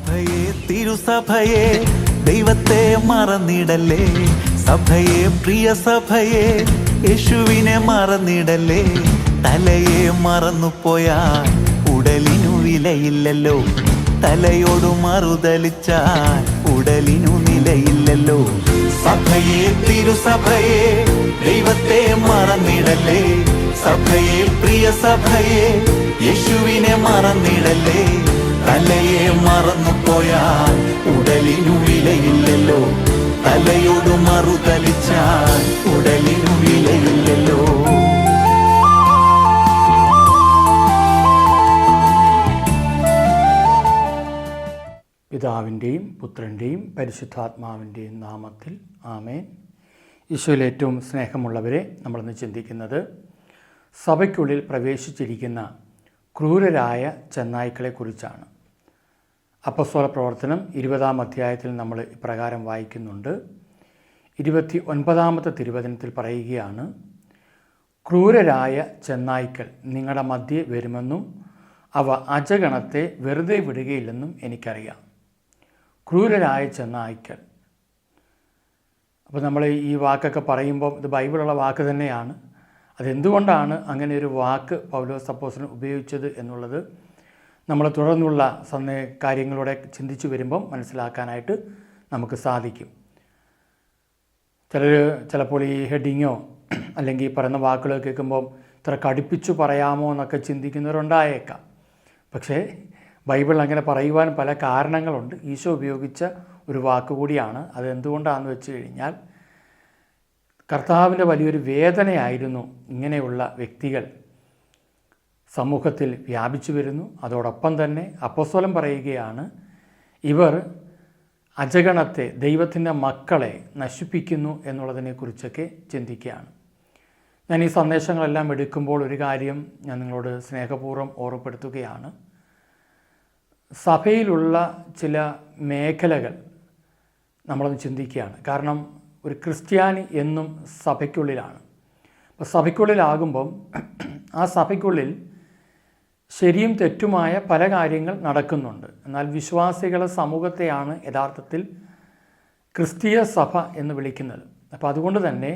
സഭയെ തിരുസഭയെ ദൈവത്തെ മറന്നിടല്ലേ. സഭയെ പ്രിയ സഭയെ യേശുവിനെ മറന്നിടല്ലേ. തലയെ മറന്നുപോയാൽ ഉടലിനു വിലയില്ലല്ലോ. തലയോടു മറുതലിച്ചാൽ ഉടലിനു നിലയില്ലല്ലോ. സഭയെ തിരുസഭയെ ദൈവത്തെ മറന്നിടല്ലേ. സഭയെ പ്രിയ സഭയെ യേശുവിനെ മറന്നിടല്ലേ. തലയെ മറന്നുപോയാൽ ഉടലിനു വിലയില്ലല്ലോ. തലയോടു മറുതലിച്ചാൽ ഉടലിനു വിലയില്ലല്ലോ. പിതാവിൻ്റെയും പുത്രൻ്റെയും പരിശുദ്ധാത്മാവിൻ്റെയും നാമത്തിൽ ആമേൻ. ഈശോയിൽ ഏറ്റവും സ്നേഹമുള്ളവരെ, നമ്മളിന്ന് ചിന്തിക്കുന്നത് സഭയ്ക്കുള്ളിൽ പ്രവേശിച്ചിരിക്കുന്ന ക്രൂരരായ ചെന്നായ്ക്കളെക്കുറിച്ചാണ്. അപ്പോസ്തല പ്രവർത്തനം 20-ാം അധ്യായത്തിൽ നമ്മൾ ഇപ്രകാരം വായിക്കുന്നുണ്ട്. 29-ാമത്തെ തിരുവചനത്തിൽ പറയുകയാണ്, ക്രൂരരായ ചെന്നായ്ക്കൾ നിങ്ങളുടെ മധ്യേ വരുമെന്നും അവ അജഗണത്തെ വെറുതെ വിടുകയില്ലെന്നും എനിക്കറിയാം. ക്രൂരരായ ചെന്നായ്ക്കൾ. അപ്പോൾ നമ്മൾ ഈ വാക്കൊക്കെ പറയുമ്പോൾ ഇത് ബൈബിളുള്ള വാക്ക് തന്നെയാണ്. അതെന്തുകൊണ്ടാണ് അങ്ങനെ ഒരു വാക്ക് പൗലോസ് അപ്പോസ്തലൻ ഉപയോഗിച്ചത് എന്നുള്ളത് നമ്മൾ തുടർന്നുള്ള കാര്യങ്ങളൂടെ ചിന്തിച്ചു വരുമ്പം മനസ്സിലാക്കാനായിട്ട് നമുക്ക് സാധിക്കും. ചിലപ്പോൾ ഈ ഹെഡിങ്ങോ അല്ലെങ്കിൽ പറയുന്ന വാക്കുകൾ കേൾക്കുമ്പോൾ ഇത്ര കടുപ്പിച്ചു പറയാമോ എന്നൊക്കെ ചിന്തിക്കുന്നവരുണ്ടായേക്കാം. പക്ഷേ ബൈബിൾ അങ്ങനെ പറയുവാൻ പല കാരണങ്ങളുണ്ട്. ഈശോ ഉപയോഗിച്ച ഒരു വാക്കുകൂടിയാണ്. അതെന്തുകൊണ്ടാണെന്ന് വെച്ച് കഴിഞ്ഞാൽ കർത്താവിൻ്റെ വലിയൊരു വേദനയായിരുന്നു ഇങ്ങനെയുള്ള വ്യക്തികൾ സമൂഹത്തിൽ വ്യാപിച്ചു വരുന്നു. അതോടൊപ്പം തന്നെ അപ്പോസ്തലൻ പറയുകയാണ്, ഇവർ അജഗണത്തെ, ദൈവത്തിൻ്റെ മക്കളെ നശിപ്പിക്കുന്നു എന്നുള്ളതിനെക്കുറിച്ചൊക്കെ ചിന്തിക്കുകയാണ്. ഞാൻ ഈ സന്ദേശങ്ങളെല്ലാം എടുക്കുമ്പോൾ ഒരു കാര്യം ഞാൻ നിങ്ങളോട് സ്നേഹപൂർവ്വം ഓർമ്മപ്പെടുത്തുകയാണ്. സഭയിലുള്ള ചില മേഖലകൾ നമ്മളൊന്ന് ചിന്തിക്കുകയാണ്. കാരണം ഒരു ക്രിസ്ത്യാനി എന്നും സഭയ്ക്കുള്ളിലാണ്. അപ്പോൾ സഭയ്ക്കുള്ളിലാകുമ്പം ആ സഭയ്ക്കുള്ളിൽ ശരിയും തെറ്റുമായ പല കാര്യങ്ങൾ നടക്കുന്നുണ്ട്. എന്നാൽ വിശ്വാസികളുടെ സമൂഹത്തെയാണ് യഥാർത്ഥത്തിൽ ക്രിസ്തീയ സഭ എന്ന് വിളിക്കുന്നത്. അപ്പോൾ അതുകൊണ്ട് തന്നെ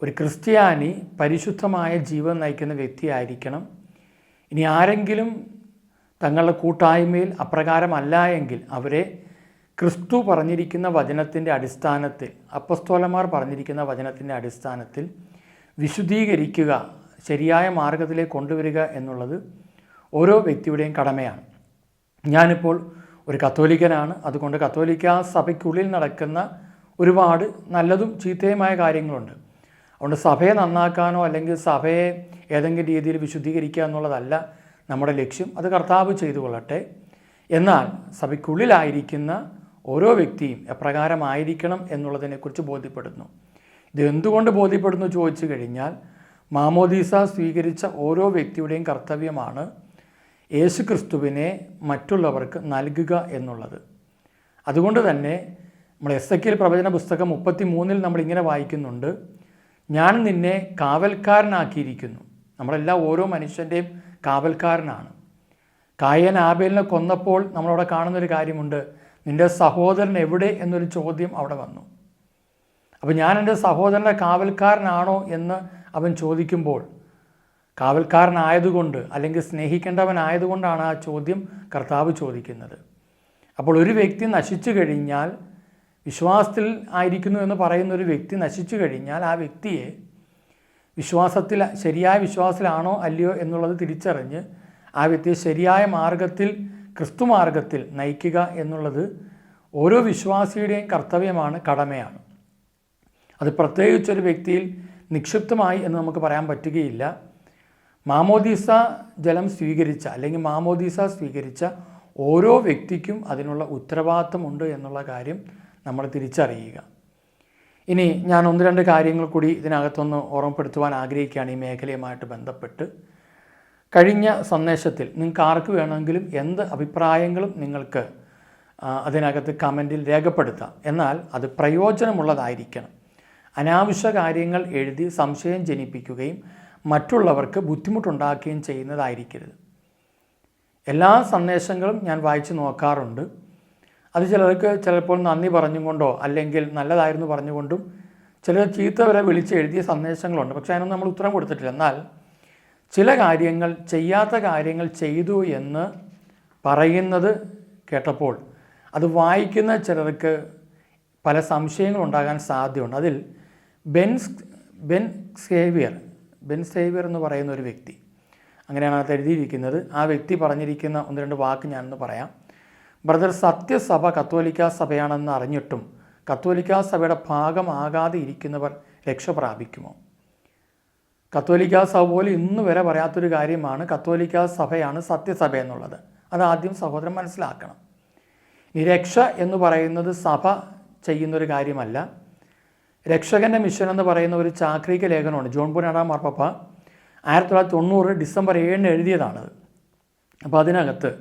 ഒരു ക്രിസ്ത്യാനി പരിശുദ്ധമായ ജീവൻ നയിക്കുന്ന വ്യക്തിയായിരിക്കണം. ഇനി ആരെങ്കിലും തങ്ങളുടെ കൂട്ടായ്മയിൽ അപ്രകാരമല്ല എങ്കിൽ അവരെ ക്രിസ്തു പറഞ്ഞിരിക്കുന്ന വചനത്തിൻ്റെ അടിസ്ഥാനത്തിൽ, അപ്പസ്തോലന്മാർ പറഞ്ഞിരിക്കുന്ന വചനത്തിൻ്റെ അടിസ്ഥാനത്തിൽ വിശുദ്ധീകരിക്കുക, ശരിയായ മാർഗത്തിലേക്ക് കൊണ്ടുവരിക എന്നുള്ളത് ഓരോ വ്യക്തിയുടെയും കടമയാണ്. ഞാനിപ്പോൾ ഒരു കത്തോലിക്കനാണ്. അതുകൊണ്ട് കത്തോലിക്ക സഭയ്ക്കുള്ളിൽ നടക്കുന്ന ഒരുപാട് നല്ലതും ചീത്തയുമായ കാര്യങ്ങളുണ്ട്. അതുകൊണ്ട് സഭയെ നന്നാക്കാനോ അല്ലെങ്കിൽ സഭയെ ഏതെങ്കിലും രീതിയിൽ വിശുദ്ധീകരിക്കുക എന്നുള്ളതല്ല നമ്മുടെ ലക്ഷ്യം. അത് കർത്താവ് ചെയ്തു കൊള്ളട്ടെ. എന്നാൽ സഭയ്ക്കുള്ളിലായിരിക്കുന്ന ഓരോ വ്യക്തിയും എപ്രകാരമായിരിക്കണം എന്നുള്ളതിനെക്കുറിച്ച് ബോധ്യപ്പെടുന്നു. ഇത് എന്തുകൊണ്ട് ബോധ്യപ്പെടുന്നു ചോദിച്ചു കഴിഞ്ഞാൽ, മാമോദീസ സ്വീകരിച്ച ഓരോ വ്യക്തിയുടെയും കർത്തവ്യമാണ് യേശു ക്രിസ്തുവിനെ മറ്റുള്ളവർക്ക് നൽകുക എന്നുള്ളത്. അതുകൊണ്ട് തന്നെ നമ്മൾ എസെക്കിയേൽ പ്രവചന പുസ്തകം 33 നമ്മളിങ്ങനെ വായിക്കുന്നുണ്ട്, ഞാൻ നിന്നെ കാവൽക്കാരനാക്കിയിരിക്കുന്നു. നമ്മളെല്ലാം ഓരോ മനുഷ്യൻ്റെയും കാവൽക്കാരനാണ്. കായൻ ആബേലിനെ കൊന്നപ്പോൾ നമ്മളവിടെ കാണുന്നൊരു കാര്യമുണ്ട്, നിൻ്റെ സഹോദരൻ എവിടെ എന്നൊരു ചോദ്യം അവിടെ വന്നു. അപ്പോൾ ഞാൻ എൻ്റെ സഹോദരൻ്റെ കാവൽക്കാരനാണോ എന്ന് അവൻ ചോദിക്കുമ്പോൾ, കാവൽക്കാരനായതുകൊണ്ട് അല്ലെങ്കിൽ സ്നേഹിക്കേണ്ടവനായതുകൊണ്ടാണ് ആ ചോദ്യം കർത്താവ് ചോദിക്കുന്നത്. അപ്പോൾ ഒരു വ്യക്തി നശിച്ചു കഴിഞ്ഞാൽ, വിശ്വാസത്തിൽ ആയിരിക്കുന്നു എന്ന് പറയുന്ന ഒരു വ്യക്തി നശിച്ചു കഴിഞ്ഞാൽ ആ വ്യക്തിയെ വിശ്വാസത്തിൽ, ശരിയായ വിശ്വാസത്തിലാണോ അല്ലയോ എന്നുള്ളത് തിരിച്ചറിഞ്ഞ് ആ വ്യക്തിയെ ശരിയായ മാർഗത്തിൽ, ക്രിസ്തു മാർഗത്തിൽ നയിക്കുക എന്നുള്ളത് ഓരോ വിശ്വാസിയുടെയും കർത്തവ്യമാണ്, കടമയാണ്. അത് പ്രത്യേകിച്ചൊരു വ്യക്തിയിൽ നിക്ഷിപ്തമായി എന്ന് നമുക്ക് പറയാൻ പറ്റുകയില്ല. മാമോദീസ ജലം സ്വീകരിച്ച അല്ലെങ്കിൽ മാമോദീസ സ്വീകരിച്ച ഓരോ വ്യക്തിക്കും അതിനുള്ള ഉത്തരവാദിത്തമുണ്ട് എന്നുള്ള കാര്യം നമ്മൾ തിരിച്ചറിയുക. ഇനി ഞാൻ 1-2 കാര്യങ്ങൾ കൂടി ഇതിനകത്തൊന്ന് ഓർമ്മപ്പെടുത്തുവാൻ ആഗ്രഹിക്കുകയാണ് ഈ മേഖലയുമായിട്ട് ബന്ധപ്പെട്ട്. കഴിഞ്ഞ സന്ദേശത്തിൽ നിങ്ങൾക്ക് ആർക്ക് വേണമെങ്കിലും എന്ത് അഭിപ്രായങ്ങളും നിങ്ങൾക്ക് അതിനകത്ത് കമൻറ്റിൽ രേഖപ്പെടുത്താം. എന്നാൽ അത് പ്രയോജനമുള്ളതായിരിക്കണം. അനാവശ്യ കാര്യങ്ങൾ എഴുതി സംശയം ജനിപ്പിക്കുകയും മറ്റുള്ളവർക്ക് ബുദ്ധിമുട്ടുണ്ടാക്കുകയും ചെയ്യുന്നതായിരിക്കരുത്. എല്ലാ സന്ദേശങ്ങളും ഞാൻ വായിച്ചു നോക്കാറുണ്ട്. അത് ചിലർക്ക് ചിലപ്പോൾ നന്ദി പറഞ്ഞും കൊണ്ടോ അല്ലെങ്കിൽ നല്ലതായിരുന്നു പറഞ്ഞുകൊണ്ടും ചിലർ ചീത്ത വരെ വിളിച്ച് എഴുതിയ സന്ദേശങ്ങളുണ്ട്. പക്ഷേ അതിനൊന്നും നമ്മൾ ഉത്തരം കൊടുത്തിട്ടില്ല. എന്നാൽ ചില കാര്യങ്ങൾ, ചെയ്യാത്ത കാര്യങ്ങൾ ചെയ്തു എന്ന് പറയുന്നത് കേട്ടപ്പോൾ അത് വായിക്കുന്ന ചിലർക്ക് പല സംശയങ്ങളുണ്ടാകാൻ സാധ്യതയുണ്ട്. അതിൽ ബെൻ സേവ്യർ എന്ന് പറയുന്ന ഒരു വ്യക്തി, അങ്ങനെയാണ് അത് എഴുതിയിരിക്കുന്നത്. ആ വ്യക്തി പറഞ്ഞിരിക്കുന്ന ഒന്ന് രണ്ട് വാക്ക് ഞാനൊന്ന് പറയാം. ബ്രദർ, സത്യസഭ കത്തോലിക്ക സഭയാണെന്ന് അറിഞ്ഞിട്ടും കത്തോലിക്ക സഭയുടെ ഭാഗമാകാതെ ഇരിക്കുന്നവർ രക്ഷ പ്രാപിക്കുമോ? കത്തോലിക്ക സഭ പോലും ഇന്ന് വരെ പറയാത്തൊരു കാര്യമാണ് കത്തോലിക്ക സഭയാണ് സത്യസഭ എന്നുള്ളത്. അതാദ്യം സഹോദരൻ മനസ്സിലാക്കണം. ഈ രക്ഷ എന്ന് പറയുന്നത് സഭ ചെയ്യുന്നൊരു കാര്യമല്ല. രക്ഷകൻ്റെ മിഷൻ എന്ന് പറയുന്ന ഒരു ചാക്രിക ലേഖനമാണ് ജോൺ പോൾ രണ്ടാം മാർപ്പാപ്പ 1990 ഡിസംബർ 7 എഴുതിയതാണത്. അപ്പോൾ അതിനകത്ത്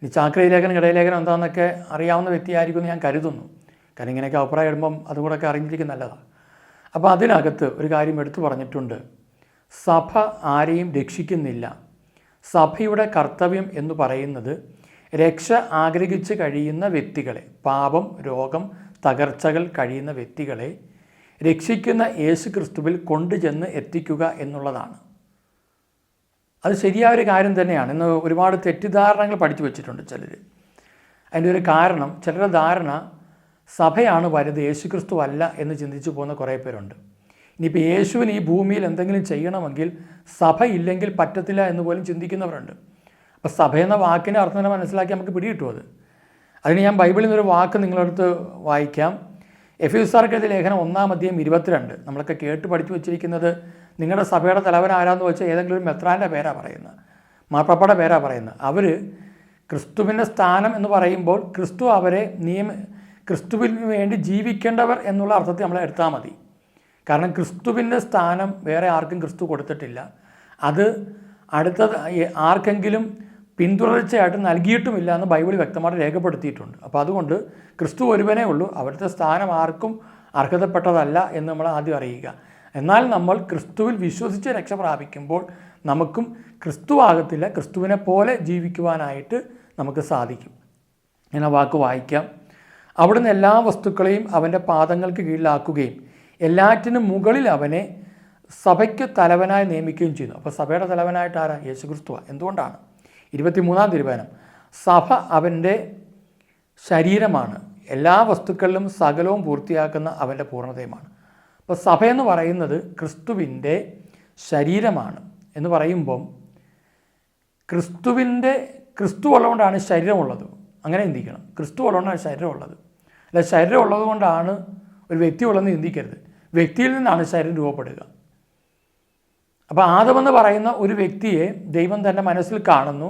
ഈ ചാക്രിക ലേഖനം, ഇടയലേഖനം എന്താണെന്നൊക്കെ അറിയാവുന്ന വ്യക്തിയായിരിക്കുമെന്ന് ഞാൻ കരുതുന്നു. കാരണം ഇങ്ങനെയൊക്കെ അഭിപ്രായം ഇടുമ്പം അതുകൂടെയൊക്കെ അറിഞ്ഞിരിക്കുന്നത് നല്ലതാണ്. അപ്പോൾ അതിനകത്ത് ഒരു കാര്യം എടുത്തു പറഞ്ഞിട്ടുണ്ട്. സഭ ആരെയും രക്ഷിക്കുന്നില്ല. സഭയുടെ കർത്തവ്യം എന്ന് പറയുന്നത് രക്ഷ ആഗ്രഹിച്ച് കഴിയുന്ന വ്യക്തികളെ, പാപം, രോഗം, തകർച്ചകൾ കഴിയുന്ന വ്യക്തികളെ രക്ഷിക്കുന്ന യേശു ക്രിസ്തുവിൽ കൊണ്ടുചെന്ന് എത്തിക്കുക എന്നുള്ളതാണ്. അത് ശരിയായ ഒരു കാര്യം തന്നെയാണ്. ഇന്ന് ഒരുപാട് തെറ്റിദ്ധാരണകൾ പഠിച്ചു വച്ചിട്ടുണ്ട് ചിലർ. അതിൻ്റെ ഒരു കാരണം, ചിലരുടെ ധാരണ സഭയാണ് വലുത്, യേശു ക്രിസ്തു അല്ല എന്ന് ചിന്തിച്ചു പോകുന്ന കുറേ പേരുണ്ട്. ഇനിയിപ്പോൾ യേശുവിന് ഈ ഭൂമിയിൽ എന്തെങ്കിലും ചെയ്യണമെങ്കിൽ സഭ ഇല്ലെങ്കിൽ പറ്റത്തില്ല എന്ന് പോലും ചിന്തിക്കുന്നവരുണ്ട്. അപ്പോൾ സഭയെന്ന വാക്കിൻ്റെ അർത്ഥം തന്നെ മനസ്സിലാക്കി നമുക്ക് പിടികിട്ടും അത്. അതിന് ഞാൻ ബൈബിളിൽ നിന്നൊരു വാക്ക് നിങ്ങളടുത്ത് വായിക്കാം. എഫെസ്യർക്കെഴുതിയ ലേഖനം 1:22. നമ്മളൊക്കെ കേട്ട് പഠിച്ചു വച്ചിരിക്കുന്നത് നിങ്ങളുടെ സഭയുടെ തലവൻ ആരാന്ന് വെച്ചാൽ ഏതെങ്കിലും ഒരു മെത്രാൻ്റെ പേരാണ് പറയുന്നത്, മാർപ്പാപ്പയുടെ പേരാണ് പറയുന്നത്. അവർ ക്രിസ്തുവിൻ്റെ സ്ഥാനം എന്ന് പറയുമ്പോൾ ക്രിസ്തു അവരെ ക്രിസ്തുവിന് വേണ്ടി ജീവിക്കേണ്ടവർ എന്നുള്ള അർത്ഥത്തിൽ നമ്മൾ എടുത്താൽ മതി. കാരണം ക്രിസ്തുവിൻ്റെ സ്ഥാനം വേറെ ആർക്കും ക്രിസ്തു കൊടുത്തിട്ടില്ല. അത് അടുത്ത ആർക്കെങ്കിലും പിന്തുടർച്ചയായിട്ട് നൽകിയിട്ടുമില്ല എന്ന് ബൈബിൾ വ്യക്തമായിട്ട് രേഖപ്പെടുത്തിയിട്ടുണ്ട്. അപ്പോൾ അതുകൊണ്ട് ക്രിസ്തു ഒരുവനേ ഉള്ളൂ, അവിടുത്തെ സ്ഥാനം ആർക്കും അർഹതപ്പെട്ടതല്ല എന്ന് നമ്മൾ ആദ്യം അറിയുക. എന്നാൽ നമ്മൾ ക്രിസ്തുവിൽ വിശ്വസിച്ച് രക്ഷ പ്രാപിക്കുമ്പോൾ നമുക്കും ക്രിസ്തു ആകത്തില്ല, ക്രിസ്തുവിനെ പോലെ ജീവിക്കുവാനായിട്ട് നമുക്ക് സാധിക്കും. ഞാൻ ആ വാക്ക് വായിക്കാം. അവിടുന്ന് എല്ലാ വസ്തുക്കളെയും അവൻ്റെ പാദങ്ങൾക്ക് കീഴിലാക്കുകയും എല്ലാറ്റിനും മുകളിൽ അവനെ സഭയ്ക്ക് തലവനായി നിയമിക്കുകയും ചെയ്യുന്നു. അപ്പോൾ സഭയുടെ തലവനായിട്ട് ആരാ? യേശു ക്രിസ്തുവാണ്. എന്തുകൊണ്ടാണ്? 23-ാം തിരുവചനം, സഭ അവൻ്റെ ശരീരമാണ്, എല്ലാ വസ്തുക്കളിലും സകലവും പൂർത്തിയാക്കുന്ന അവൻ്റെ പൂർണ്ണതയുമാണ്. അപ്പോൾ സഭയെന്ന് പറയുന്നത് ക്രിസ്തുവിൻ്റെ ശരീരമാണ് എന്ന് പറയുമ്പം ക്രിസ്തു ഉള്ളതുകൊണ്ടാണ് ശരീരമുള്ളത്. അങ്ങനെ ചിന്തിക്കണം. ക്രിസ്തു ഉള്ളതുകൊണ്ടാണ് ശരീരമുള്ളത്. അല്ല, ശരീരം ഉള്ളത് കൊണ്ടാണ് ഒരു വ്യക്തി ഉള്ളതെന്ന് ചിന്തിക്കരുത്. വ്യക്തിയിൽ നിന്നാണ് ശരീരം രൂപപ്പെടുക. അപ്പോൾ ആദമെന്ന് പറയുന്ന ഒരു വ്യക്തിയെ ദൈവം തൻ്റെ മനസ്സിൽ കാണുന്നു.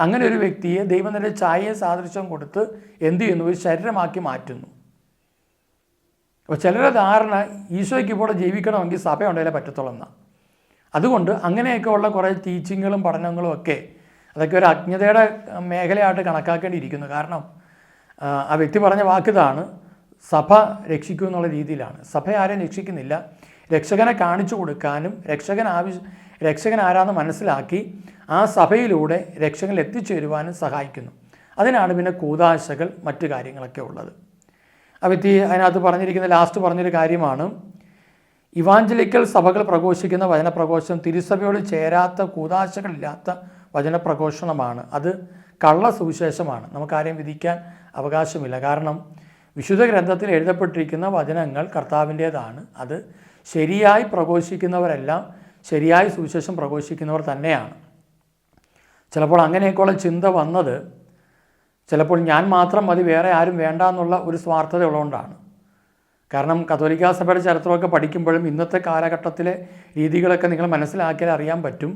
അങ്ങനെ ഒരു വ്യക്തിയെ ദൈവം തൻ്റെ ഛായയെ സാദൃശ്യം കൊടുത്ത് എന്ത് ചെയ്യുന്നു? ഒരു ശരീരമാക്കി മാറ്റുന്നു. അപ്പോൾ ചിലരുടെ ധാരണ ഈശോയ്ക്ക് ഇപ്പോൾ ജീവിക്കണമെങ്കിൽ സഭ ഉണ്ടെങ്കിലേ പറ്റത്തുള്ളൂ എന്നാണ്. അതുകൊണ്ട് അങ്ങനെയൊക്കെ ഉള്ള കുറേ ടീച്ചിങ്ങുകളും പഠനങ്ങളും ഒക്കെ അതൊക്കെ ഒരു അജ്ഞതയുടെ മേഖലയായിട്ട് കണക്കാക്കേണ്ടിയിരിക്കുന്നു. കാരണം ആ വ്യക്തി പറഞ്ഞ വാക്കിതാണ്, സഭ രക്ഷിക്കൂ എന്നുള്ള രീതിയിലാണ്. സഭ ആരെയും രക്ഷിക്കുന്നില്ല. രക്ഷകനെ കാണിച്ചു കൊടുക്കാനും രക്ഷകൻ ആരാന്ന് മനസ്സിലാക്കി ആ സഭയിലൂടെ രക്ഷകൻ എത്തിച്ചേരുവാനും സഹായിക്കുന്നു. അതിനാണ് പിന്നെ കൂദാശകൾ മറ്റു കാര്യങ്ങളൊക്കെ ഉള്ളത്. ആ വ്യക്തി അതിനകത്ത് പറഞ്ഞിരിക്കുന്ന ലാസ്റ്റ് പറഞ്ഞൊരു കാര്യമാണ്, ഇവാഞ്ചലിക്കൽ സഭകൾ പ്രഘോഷിക്കുന്ന വചനപ്രഘോഷണം തിരുസഭയോട് ചേരാത്ത കൂദാശകളില്ലാത്ത വചനപ്രഘോഷണമാണ്. അത് കള്ള സുവിശേഷമാണ്. നമുക്കാരെയും വിധിക്കാൻ അവകാശമില്ല. കാരണം വിശുദ്ധ ഗ്രന്ഥത്തിൽ എഴുതപ്പെട്ടിരിക്കുന്ന വചനങ്ങൾ കർത്താവിൻ്റേതാണ്. അത് ശരിയായി പ്രഘോഷിക്കുന്നവരെല്ലാം ശരിയായ സുവിശേഷം പ്രഘോഷിക്കുന്നവർ തന്നെയാണ്. ചിലപ്പോൾ അങ്ങനെയൊക്കെയുള്ള ചിന്ത വന്നത് ചിലപ്പോൾ ഞാൻ മാത്രം മതി, വേറെ ആരും വേണ്ട എന്നുള്ള ഒരു സ്വാർത്ഥത ഉള്ളതുകൊണ്ടാണ്. കാരണം കത്തോലിക്കാ സഭയുടെ ചരിത്രമൊക്കെ പഠിക്കുമ്പോഴും ഇന്നത്തെ കാലഘട്ടത്തിലെ രീതികളൊക്കെ നിങ്ങൾ മനസ്സിലാക്കിയാൽ അറിയാൻ പറ്റും.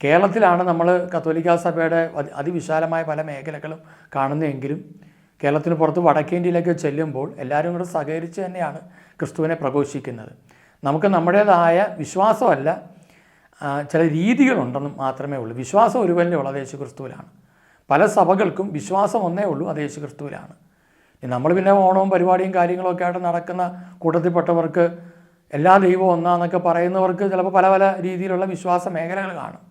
കേരളത്തിലാണ് നമ്മൾ കത്തോലിക്കാ സഭയുടെ അതിവിശാലമായ പല മേഖലകളും കാണുന്നതെങ്കിലും കേരളത്തിന് പുറത്ത് വടക്കേന്ത്യയിലേക്ക് ചെല്ലുമ്പോൾ എല്ലാവരും കൂടെ സഹകരിച്ച് തന്നെയാണ് ക്രിസ്തുവിനെ പ്രഘോഷിക്കുന്നത്. നമുക്ക് നമ്മുടേതായ വിശ്വാസമല്ല, ചില രീതികളുണ്ടെന്നും മാത്രമേ ഉള്ളൂ. വിശ്വാസം ഒരുവൻ്റെ ഉള്ളത് യേശു ക്രിസ്തുവിലാണ്. പല സഭകൾക്കും വിശ്വാസം ഒന്നേ ഉള്ളൂ, അത് യേശു ക്രിസ്തുവിലാണ്. നമ്മൾ പിന്നെ ഓണവും പരിപാടിയും കാര്യങ്ങളൊക്കെ ആയിട്ട് നടക്കുന്ന കൂട്ടത്തിൽപ്പെട്ടവർക്ക് എല്ലാ ദൈവവും ഒന്നാന്നൊക്കെ പറയുന്നവർക്ക് ചിലപ്പോൾ പല പല രീതിയിലുള്ള വിശ്വാസ മേഖലകൾ കാണും.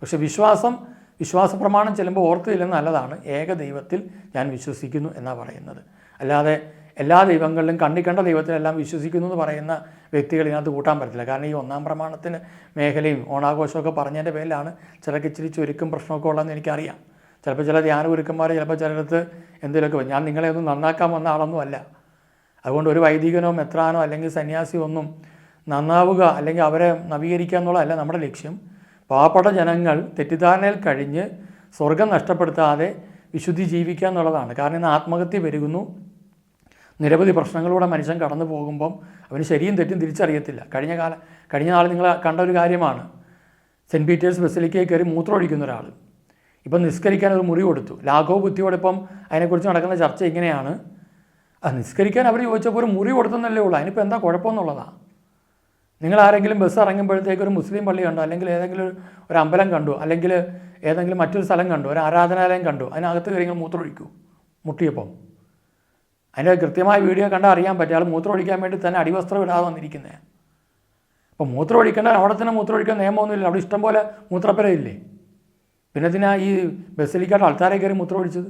പക്ഷെ വിശ്വാസം വിശ്വാസ പ്രമാണം ചെല്ലുമ്പോൾ ഓർത്ത് ചെല്ലുന്നത് നല്ലതാണ്. ഏക ദൈവത്തിൽ ഞാൻ വിശ്വസിക്കുന്നു എന്നാണ് പറയുന്നത്. അല്ലാതെ എല്ലാ ദൈവങ്ങളിലും കണ്ട ദൈവത്തിലെല്ലാം വിശ്വസിക്കുന്നു എന്ന് പറയുന്ന വ്യക്തികൾ ഇതിനകത്ത് കൂട്ടാൻ പറ്റില്ല. കാരണം ഈ ഒന്നാം പ്രമാണത്തിന് മേഖലയും ഓണാഘോഷമൊക്കെ പറഞ്ഞതിൻ്റെ പേരിലാണ് ചിലർക്ക് ഇച്ചിരി ചുരുക്കും പ്രശ്നമൊക്കെ ഉള്ളതെന്ന് എനിക്കറിയാം. ചിലപ്പോൾ ചില ധ്യാന ഗുരുക്കന്മാർ ചിലപ്പോൾ ചിലടത്ത് എന്തെങ്കിലുമൊക്കെ ഞാൻ നിങ്ങളെ ഒന്നും നന്നാക്കാൻ വന്ന ആളൊന്നും അല്ല. അതുകൊണ്ട് ഒരു വൈദികനോ മെത്രാനോ അല്ലെങ്കിൽ സന്യാസിയോ ഒന്നും നന്നാവുക അല്ലെങ്കിൽ അവരെ നവീകരിക്കുക എന്നുള്ളതല്ല നമ്മുടെ ലക്ഷ്യം. പാവപ്പെട്ട ജനങ്ങൾ തെറ്റിദ്ധാരണയിൽ കഴിഞ്ഞ് സ്വർഗം നഷ്ടപ്പെടുത്താതെ വിശുദ്ധി ജീവിക്കുക എന്നുള്ളതാണ്. കാരണം ഇന്ന് ആത്മഹത്യ പെരുകുന്നു. നിരവധി പ്രശ്നങ്ങളിലൂടെ മനുഷ്യൻ കടന്നു പോകുമ്പം അവന് ശരിയും തെറ്റും തിരിച്ചറിയത്തില്ല. കഴിഞ്ഞ നാൾ നിങ്ങൾ കണ്ട ഒരു കാര്യമാണ്. സെൻറ്റ് പീറ്റേഴ്സ് ബസിലിക്കയിൽ കയറി മൂത്രമൊഴിക്കുന്ന ഒരാൾ ഇപ്പം നിസ്കരിക്കാൻ ഒരു മുറി കൊടുത്തു. ലാഘവ ബുദ്ധിയോടൊപ്പം അതിനെക്കുറിച്ച് നടക്കുന്ന ചർച്ച ഇങ്ങനെയാണ്, നിസ്കരിക്കാൻ അവർ ചോദിച്ചപ്പോൾ ഒരു മുറി കൊടുത്തെന്നല്ലേ ഉള്ളൂ, അതിനിപ്പോൾ എന്താ കുഴപ്പമെന്നുള്ളതാണ്. നിങ്ങൾ ആരെങ്കിലും ബസ് ഇറങ്ങുമ്പോഴത്തേക്ക് ഒരു മുസ്ലിം പള്ളി കണ്ടോ, അല്ലെങ്കിൽ ഏതെങ്കിലും ഒരു അമ്പലം കണ്ടു, അല്ലെങ്കിൽ ഏതെങ്കിലും മറ്റൊരു സ്ഥലം കണ്ടു, ഒരു ആരാധനാലയം കണ്ടു, അതിനകത്ത് കയറി മൂത്രമൊഴിക്കൂ മുട്ടിയപ്പം. അതിൻ്റെ കൃത്യമായ വീഡിയോ കണ്ടാൽ അറിയാൻ പറ്റും ആൾ മൂത്രമൊഴിക്കാൻ വേണ്ടി തന്നെ അടിവസ്ത്രം ഇടാതെ വന്നിരിക്കുന്നത്. അപ്പോൾ മൂത്രമൊഴിക്കേണ്ട അവിടെ തന്നെ മൂത്രമൊഴിക്കാൻ നിയമമൊന്നുമില്ല. അവിടെ ഇഷ്ടംപോലെ മൂത്രപ്പുരയില്ലേ. പിന്നെ ഇതിനാ ഈ ബസിലിക്കാട്ട് ആൾക്കാരെ കയറി മൂത്രമൊഴിച്ചത്.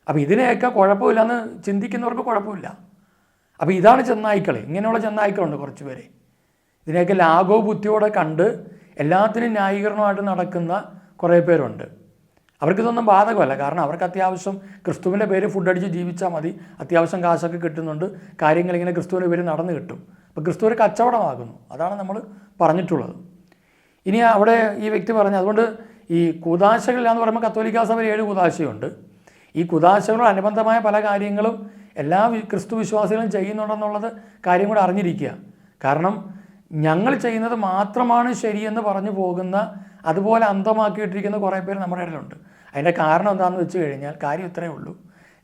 അപ്പോൾ ഇതിനെയൊക്കെ കുഴപ്പമില്ലെന്ന് ചിന്തിക്കുന്നവർക്ക് കുഴപ്പമില്ല. അപ്പോൾ ഇതാണ് ചെന്നായ്ക്കൾ. ഇങ്ങനെയുള്ള ചെന്നായ്ക്കളുണ്ട് കുറച്ച് പേര്. ഇതിനെയൊക്കെ ലാഘവ ബുദ്ധിയോടെ കണ്ട് എല്ലാത്തിനും ന്യായീകരണമായിട്ട് നടക്കുന്ന കുറേ പേരുണ്ട്. അവർക്കിതൊന്നും ബാധകമല്ല. കാരണം അവർക്ക് അത്യാവശ്യം ക്രിസ്തുവിൻ്റെ പേര് ഫുഡടിച്ച് ജീവിച്ചാൽ മതി, അത്യാവശ്യം കാശൊക്കെ കിട്ടുന്നുണ്ട്, കാര്യങ്ങളിങ്ങനെ ക്രിസ്തുവിൻ്റെ പേര് നടന്നു കിട്ടും. അപ്പോൾ ക്രിസ്തു ഒരു കച്ചവടമാകുന്നു. അതാണ് നമ്മൾ പറഞ്ഞിട്ടുള്ളത്. ഇനി അവിടെ ഈ വ്യക്തി പറഞ്ഞു, അതുകൊണ്ട് ഈ കൂദാശകളിലാന്ന് പറയുമ്പോൾ കത്തോലിക്കാ സഭയിൽ 7 കൂദാശയുണ്ട്. ഈ കൂദാശകളോട് അനുബന്ധമായ പല കാര്യങ്ങളും എല്ലാ ക്രിസ്തു വിശ്വാസികളും ചെയ്യുന്നുണ്ടെന്നുള്ളത് കാര്യം കൂടെ അറിഞ്ഞിരിക്കുക. കാരണം ഞങ്ങൾ ചെയ്യുന്നത് മാത്രമാണ് ശരിയെന്ന് പറഞ്ഞു പോകുന്ന, അതുപോലെ അന്തമാക്കിയിട്ടിരിക്കുന്ന കുറേ പേര് നമ്മുടെ ഇടയിലുണ്ട്. അതിൻ്റെ കാരണം എന്താണെന്ന് വെച്ച് കഴിഞ്ഞാൽ കാര്യം ഇത്രയേ ഉള്ളൂ.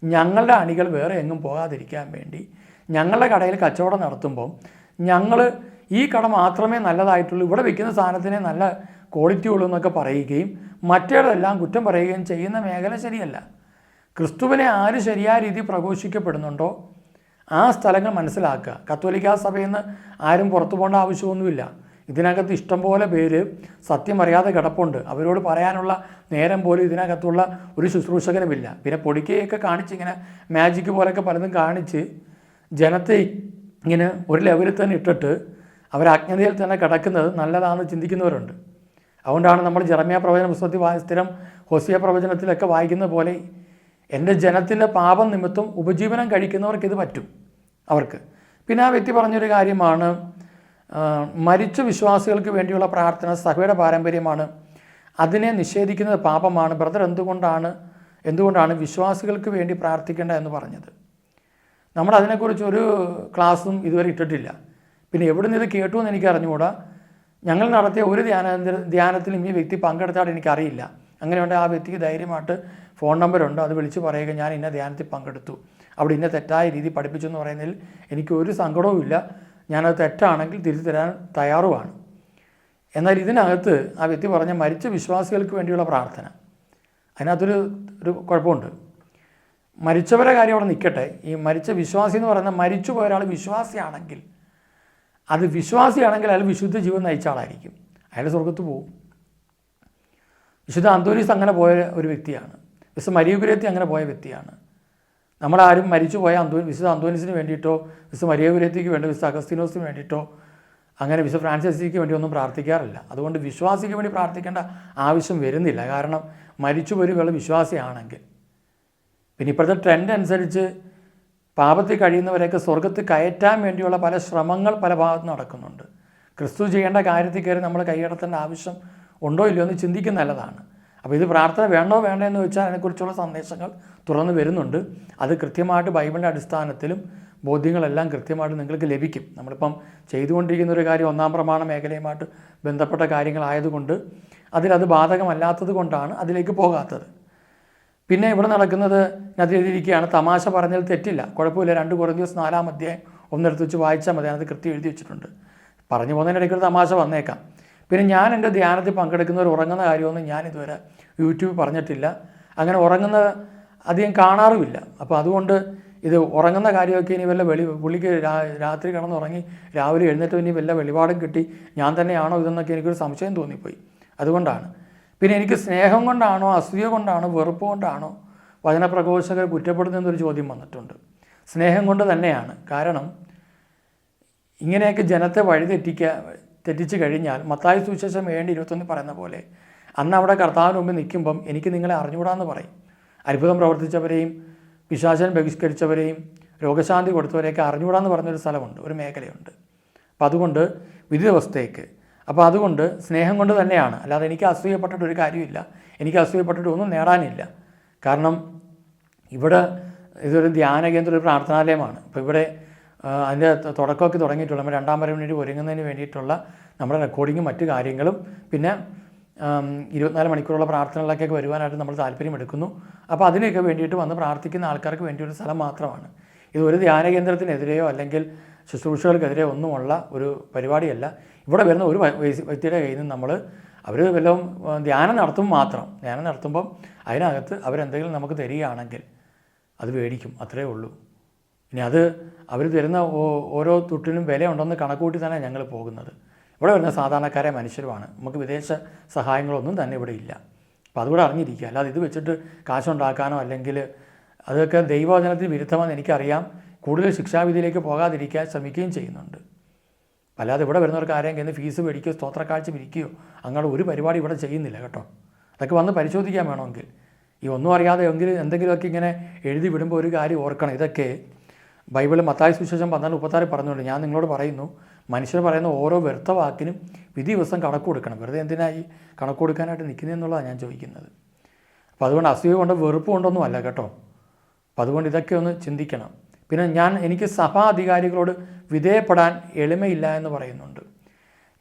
ഞങ്ങളുടെ അണികൾ വേറെ എങ്ങും പോകാതിരിക്കാൻ വേണ്ടി ഞങ്ങളുടെ കടയിൽ കച്ചവടം നടത്തുമ്പം ഞങ്ങൾ ഈ കട മാത്രമേ നല്ലതായിട്ടുള്ളൂ, ഇവിടെ വിൽക്കുന്ന സാധനത്തിനെ നല്ല ക്വാളിറ്റി ഉള്ളൂ എന്നൊക്കെ പറയുകയും മറ്റേതെല്ലാം കുറ്റം പറയുകയും ചെയ്യുന്ന മേഖല ശരിയല്ല. ക്രിസ്തുവിനെ ആര് ശരിയായ രീതിയിൽ പ്രഘോഷിക്കപ്പെടുന്നുണ്ടോ ആ സ്ഥലങ്ങൾ മനസ്സിലാക്കുക. കത്തോലിക്കാ സഭയിൽ നിന്ന് ആരും പുറത്തു പോകേണ്ട ആവശ്യമൊന്നുമില്ല. ഇതിനകത്ത് ഇഷ്ടംപോലെ പേര് സത്യം അറിയാതെ കിടപ്പുണ്ട്. അവരോട് പറയാനുള്ള നേരം പോലും ഇതിനകത്തുള്ള ഒരു ശുശ്രൂഷകനുമില്ല. പിന്നെ പൊടിക്കയൊക്കെ കാണിച്ച് ഇങ്ങനെ മാജിക് പോലെയൊക്കെ പലതും കാണിച്ച് ജനത്തെ ഇങ്ങനെ ഒരു ലെവലിൽ തന്നെ ഇട്ടിട്ട് അവർ അജ്ഞതയിൽ തന്നെ കിടക്കുന്നത് നല്ലതാണെന്ന് ചിന്തിക്കുന്നവരുണ്ട്. അതുകൊണ്ടാണ് നമ്മൾ ജെറമ്യാ പ്രവചന പുസ്തകത്തിൽ സ്ഥിരം ഹോസിയ പ്രവചനത്തിലൊക്കെ വായിക്കുന്ന പോലെ എൻ്റെ ജനത്തിൻ്റെ പാപം നിമിത്തം ഉപജീവനം കഴിക്കുന്നവർക്ക് ഇത് പറ്റും അവർക്ക്. പിന്നെ ആ വ്യക്തി പറഞ്ഞൊരു കാര്യമാണ്, മരിച്ച വിശ്വാസികൾക്ക് വേണ്ടിയുള്ള പ്രാർത്ഥന സഭയുടെ പാരമ്പര്യമാണ്, അതിനെ നിഷേധിക്കുന്നത് പാപമാണ്. ബ്രദർ എന്തുകൊണ്ടാണ് വിശ്വാസികൾക്ക് വേണ്ടി പ്രാർത്ഥിക്കേണ്ട എന്ന് പറഞ്ഞത്? നമ്മൾ അതിനെക്കുറിച്ച് ഒരു ക്ലാസ്സും ഇതുവരെ ഇട്ടിട്ടില്ല. പിന്നെ എവിടെ നിന്ന് ഇത് കേട്ടു എന്ന് എനിക്ക് അറിഞ്ഞുകൂടാ. ഞങ്ങൾ നടത്തിയ ഒരു ധ്യാനത്തിലും ഈ വ്യക്തി പങ്കെടുത്താൽ എനിക്കറിയില്ല. അങ്ങനെയുണ്ട് ആ വ്യക്തിക്ക് ധൈര്യമായിട്ട് ഫോൺ നമ്പറുണ്ട്, അത് വിളിച്ച് പറയുക ഞാൻ ഇന്ന ധ്യാനത്തിൽ പങ്കെടുത്തു, അവിടെ ഇന്ന തെറ്റായ രീതി പഠിപ്പിച്ചു എന്ന് പറയുന്നതിൽ എനിക്ക് ഒരു സങ്കടവും ഇല്ല. ഞാനത് തെറ്റാണെങ്കിൽ തിരിച്ചു തരാൻ തയ്യാറുമാണ്. എന്നാൽ ഇതിനകത്ത് ആ വ്യക്തി പറഞ്ഞ മരിച്ച വിശ്വാസികൾക്ക് വേണ്ടിയുള്ള പ്രാർത്ഥന, അതിനകത്തൊരു കുഴപ്പമുണ്ട്. മരിച്ചവരെ കാര്യം അവിടെ നിൽക്കട്ടെ. ഈ മരിച്ച വിശ്വാസി എന്ന് പറയുന്ന മരിച്ചു പോയ ഒരാൾ വിശ്വാസിയാണെങ്കിൽ അയാൾ വിശുദ്ധ ജീവൻ നയിച്ച ആളായിരിക്കും, അയാൾ സ്വർഗത്ത് പോകും. വിശുദ്ധ അന്തോനീസ് അങ്ങനെ പോയ ഒരു വ്യക്തിയാണ്. വിശുദ്ധ മരിയകുര്യത്തി അങ്ങനെ പോയ വ്യക്തിയാണ്. നമ്മളാരും മരിച്ചു പോയ വിശുദ്ധ അന്തോനീസിന് വേണ്ടിയിട്ടോ വിശുദ്ധ മരിയകുര്യത്തിക്ക് വേണ്ടി വിശുദ്ധ അഗസ്തീനോസിന് വേണ്ടിയിട്ടോ അങ്ങനെ വിശുദ്ധ ഫ്രാൻസിസിക്ക് വേണ്ടി ഒന്നും പ്രാർത്ഥിക്കാറില്ല. അതുകൊണ്ട് വിശ്വാസിക്ക് വേണ്ടി പ്രാർത്ഥിക്കേണ്ട ആവശ്യം വരുന്നില്ല. കാരണം മരിച്ചു പോയവൾ വിശ്വാസിയാണെങ്കിൽ. പിന്നെ ഇപ്പോഴത്തെ ട്രെൻഡ് അനുസരിച്ച് പാപത്തിൽ കഴിയുന്നവരെയൊക്കെ സ്വർഗത്തിൽ കയറ്റാൻ വേണ്ടിയുള്ള പല ശ്രമങ്ങൾ പല ഭാഗത്തും നടക്കുന്നുണ്ട്. ക്രിസ്തു ചെയ്യേണ്ട കാര്യത്തിൽ കയറി നമ്മൾ കൈയടത്തേണ്ട ആവശ്യം ഉണ്ടോ ഇല്ലയോ എന്ന് ചിന്തിക്കുന്ന നല്ലതാണ്. അപ്പോൾ ഇത് പ്രാർത്ഥന വേണ്ടോ വേണ്ടോ എന്ന് വെച്ചാൽ അതിനെക്കുറിച്ചുള്ള സന്ദേശങ്ങൾ തുറന്നു വരുന്നുണ്ട്. അത് കൃത്യമായിട്ട് ബൈബിളിൻ്റെ അടിസ്ഥാനത്തിലും ബോധ്യങ്ങളെല്ലാം കൃത്യമായിട്ട് നിങ്ങൾക്ക് ലഭിക്കും. നമ്മളിപ്പം ചെയ്തുകൊണ്ടിരിക്കുന്ന ഒരു കാര്യം ഒന്നാം പ്രമാണ മേഖലയുമായിട്ട് ബന്ധപ്പെട്ട കാര്യങ്ങളായതുകൊണ്ട് അതിലത് ബാധകമല്ലാത്തത് കൊണ്ടാണ് അതിലേക്ക് പോകാത്തത്. പിന്നെ ഇവിടെ നടക്കുന്നത് അത് എഴുതിയിരിക്കുകയാണ്, തമാശ പറഞ്ഞാൽ തെറ്റില്ല, കുഴപ്പമില്ല, 2 കൊരിന്ത്യർ 4-ാം അധ്യായം ഒന്നെടുത്ത് വെച്ച് വായിച്ചാൽ മതി, അതിനകത്ത് കൃത്യം എഴുതി വെച്ചിട്ടുണ്ട്. പറഞ്ഞു പോകുന്നതിനിടയ്ക്ക് ഒരു തമാശ വന്നേക്കാം. പിന്നെ ഞാൻ എൻ്റെ ധ്യാനത്തിൽ പങ്കെടുക്കുന്നവർ ഉറങ്ങുന്ന കാര്യമൊന്നും ഞാൻ ഇതുവരെ യൂട്യൂബിൽ പറഞ്ഞിട്ടില്ല. അങ്ങനെ ഉറങ്ങുന്ന അധികം കാണാറുമില്ല. അപ്പോൾ അതുകൊണ്ട് ഇത് ഉറങ്ങുന്ന കാര്യമൊക്കെ ഇനി വല്ല പുള്ളിക്ക് രാത്രി കിടന്നുറങ്ങി രാവിലെ എഴുന്നേറ്റ് ഇനി വല്ല വെളിപാടും കിട്ടി ഞാൻ തന്നെയാണോ ഇതെന്നൊക്കെ എനിക്കൊരു സംശയം തോന്നിപ്പോയി. അതുകൊണ്ടാണ്. പിന്നെ എനിക്ക് സ്നേഹം കൊണ്ടാണോ അസൂയ കൊണ്ടാണോ വെറുപ്പ് കൊണ്ടാണോ വചനപ്രഘോഷകർ കുറ്റപ്പെടുന്നതെന്നൊരു ചോദ്യം വന്നിട്ടുണ്ട്. സ്നേഹം കൊണ്ട് തന്നെയാണ്. കാരണം ഇങ്ങനെയൊക്കെ ജനത്തെ തെറ്റിച്ച് കഴിഞ്ഞാൽ മത്തായി സുവിശേഷം 7:21 പറയുന്ന പോലെ അന്ന് അവിടെ കർത്താവിന് മുമ്പ് നിൽക്കുമ്പം എനിക്ക് നിങ്ങളെ അറിഞ്ഞുകൂടാന്ന് പറയും. അത്ഭുതം പ്രവർത്തിച്ചവരെയും പിശാചൻ ബഹിഷ്കരിച്ചവരെയും രോഗശാന്തി കൊടുത്തവരെയൊക്കെ അറിഞ്ഞുകൂടാന്ന് പറഞ്ഞൊരു സ്ഥലമുണ്ട്, ഒരു മേഖലയുണ്ട്. അപ്പോൾ അതുകൊണ്ട് വിധി ദിവസത്തേക്ക്, അപ്പോൾ അതുകൊണ്ട് സ്നേഹം കൊണ്ട് തന്നെയാണ്. അല്ലാതെ എനിക്ക് അസൂയപ്പെട്ടിട്ടൊരു കാര്യമില്ല, എനിക്ക് അസൂയപ്പെട്ടിട്ട് ഒന്നും നേടാനില്ല. കാരണം ഇവിടെ ഇതൊരു ധ്യാന കേന്ദ്രം, ഒരു പ്രാർത്ഥനാലയമാണ്. അപ്പോൾ ഇവിടെ അതിൻ്റെ തുടക്കമൊക്കെ തുടങ്ങിയിട്ടുള്ള നമ്മൾ 2ാം വരവിന് വേണ്ടി ഒരുങ്ങുന്നതിന് വേണ്ടിയിട്ടുള്ള നമ്മുടെ റെക്കോർഡിങ്ങും മറ്റു കാര്യങ്ങളും പിന്നെ 24 മണിക്കൂറുള്ള പ്രാർത്ഥനകളിലേക്കൊക്കെ വരുവാനായിട്ട് നമ്മൾ താല്പര്യമെടുക്കുന്നു. അപ്പോൾ അതിനൊക്കെ വേണ്ടിയിട്ട് വന്ന് പ്രാർത്ഥിക്കുന്ന ആൾക്കാർക്ക് വേണ്ടി ഒരു സ്ഥലം മാത്രമാണ് ഇത്. ഒരു ധ്യാന കേന്ദ്രത്തിനെതിരെയോ അല്ലെങ്കിൽ ശുശ്രൂഷകൾക്കെതിരെയോ ഒന്നുമുള്ള ഒരു പരിപാടിയല്ല. ഇവിടെ വരുന്ന ഒരു വ്യക്തിയുടെ കയ്യിൽ നിന്ന് നമ്മൾ അവർ വല്ലതും ധ്യാനം നടത്തും മാത്രം. ധ്യാനം നടത്തുമ്പം അതിനകത്ത് അവരെന്തെങ്കിലും നമുക്ക് തരികയാണെങ്കിൽ അത് മേടിക്കും, അത്രയേ ഉള്ളൂ. ഇനി അത് അവർ തരുന്ന ഓരോ തുട്ടിനും വിലയുണ്ടെന്ന് കണക്കൂട്ടി തന്നെ ഞങ്ങൾ പോകുന്നത്. ഇവിടെ വരുന്ന സാധാരണക്കാരെ മനുഷ്യരുമാണ്. നമുക്ക് വിദേശ സഹായങ്ങളൊന്നും തന്നെ ഇവിടെ ഇല്ല. അപ്പോൾ അതുകൂടെ അറിഞ്ഞിരിക്കുക. അല്ലാതെ ഇത് വെച്ചിട്ട് കാശുണ്ടാക്കാനോ അല്ലെങ്കിൽ അതൊക്കെ ദൈവവചനത്തിന് വിരുദ്ധമെന്ന് എനിക്കറിയാം. കൂടുതൽ ശിക്ഷാവിധിയിലേക്ക് പോകാതിരിക്കാൻ ശ്രമിക്കുകയും ചെയ്യുന്നുണ്ട്. അല്ലാതെ ഇവിടെ വരുന്നവർക്ക് ആരെയും കയ്യിൽ ഫീസ് മേടിക്കുകയോ സ്തോത്രക്കാഴ്ച പിരിക്കുകയോ അങ്ങനെ ഒരു പരിപാടി ഇവിടെ ചെയ്യുന്നില്ല കേട്ടോ. അതൊക്കെ വന്ന് പരിശോധിക്കാൻ വേണമെങ്കിൽ. ഈ ഒന്നും അറിയാതെ എന്തെങ്കിലുമൊക്കെ ഇങ്ങനെ എഴുതി വിടുമ്പോൾ ഒരു കാര്യം ഓർക്കണം. ഇതൊക്കെ ബൈബിൾ മത്തായി സുവിശേഷം 14:36 പറഞ്ഞുകൊണ്ട് ഞാൻ നിങ്ങളോട് പറയുന്നു, മനുഷ്യർ പറയുന്ന ഓരോ വ്യർത്ഥ വാക്കിനും വിധി ദിവസം കണക്ക് കൊടുക്കണം. വെറുതെ എന്തിനായി കണക്ക് കൊടുക്കാനായിട്ട് നിൽക്കുന്നതെന്നുള്ളതാണ് ഞാൻ ചോദിക്കുന്നത്. അപ്പോൾ അതുകൊണ്ട് അസൂയ കൊണ്ട് വെറുപ്പ് കൊണ്ടൊന്നും അല്ല കേട്ടോ. അപ്പോൾ അതുകൊണ്ട് ഇതൊക്കെ ഒന്ന് ചിന്തിക്കണം. പിന്നെ എനിക്ക് സഭാ അധികാരികളോട് വിധേയപ്പെടാൻ എളിമയില്ല എന്ന് പറയുന്നുണ്ട്.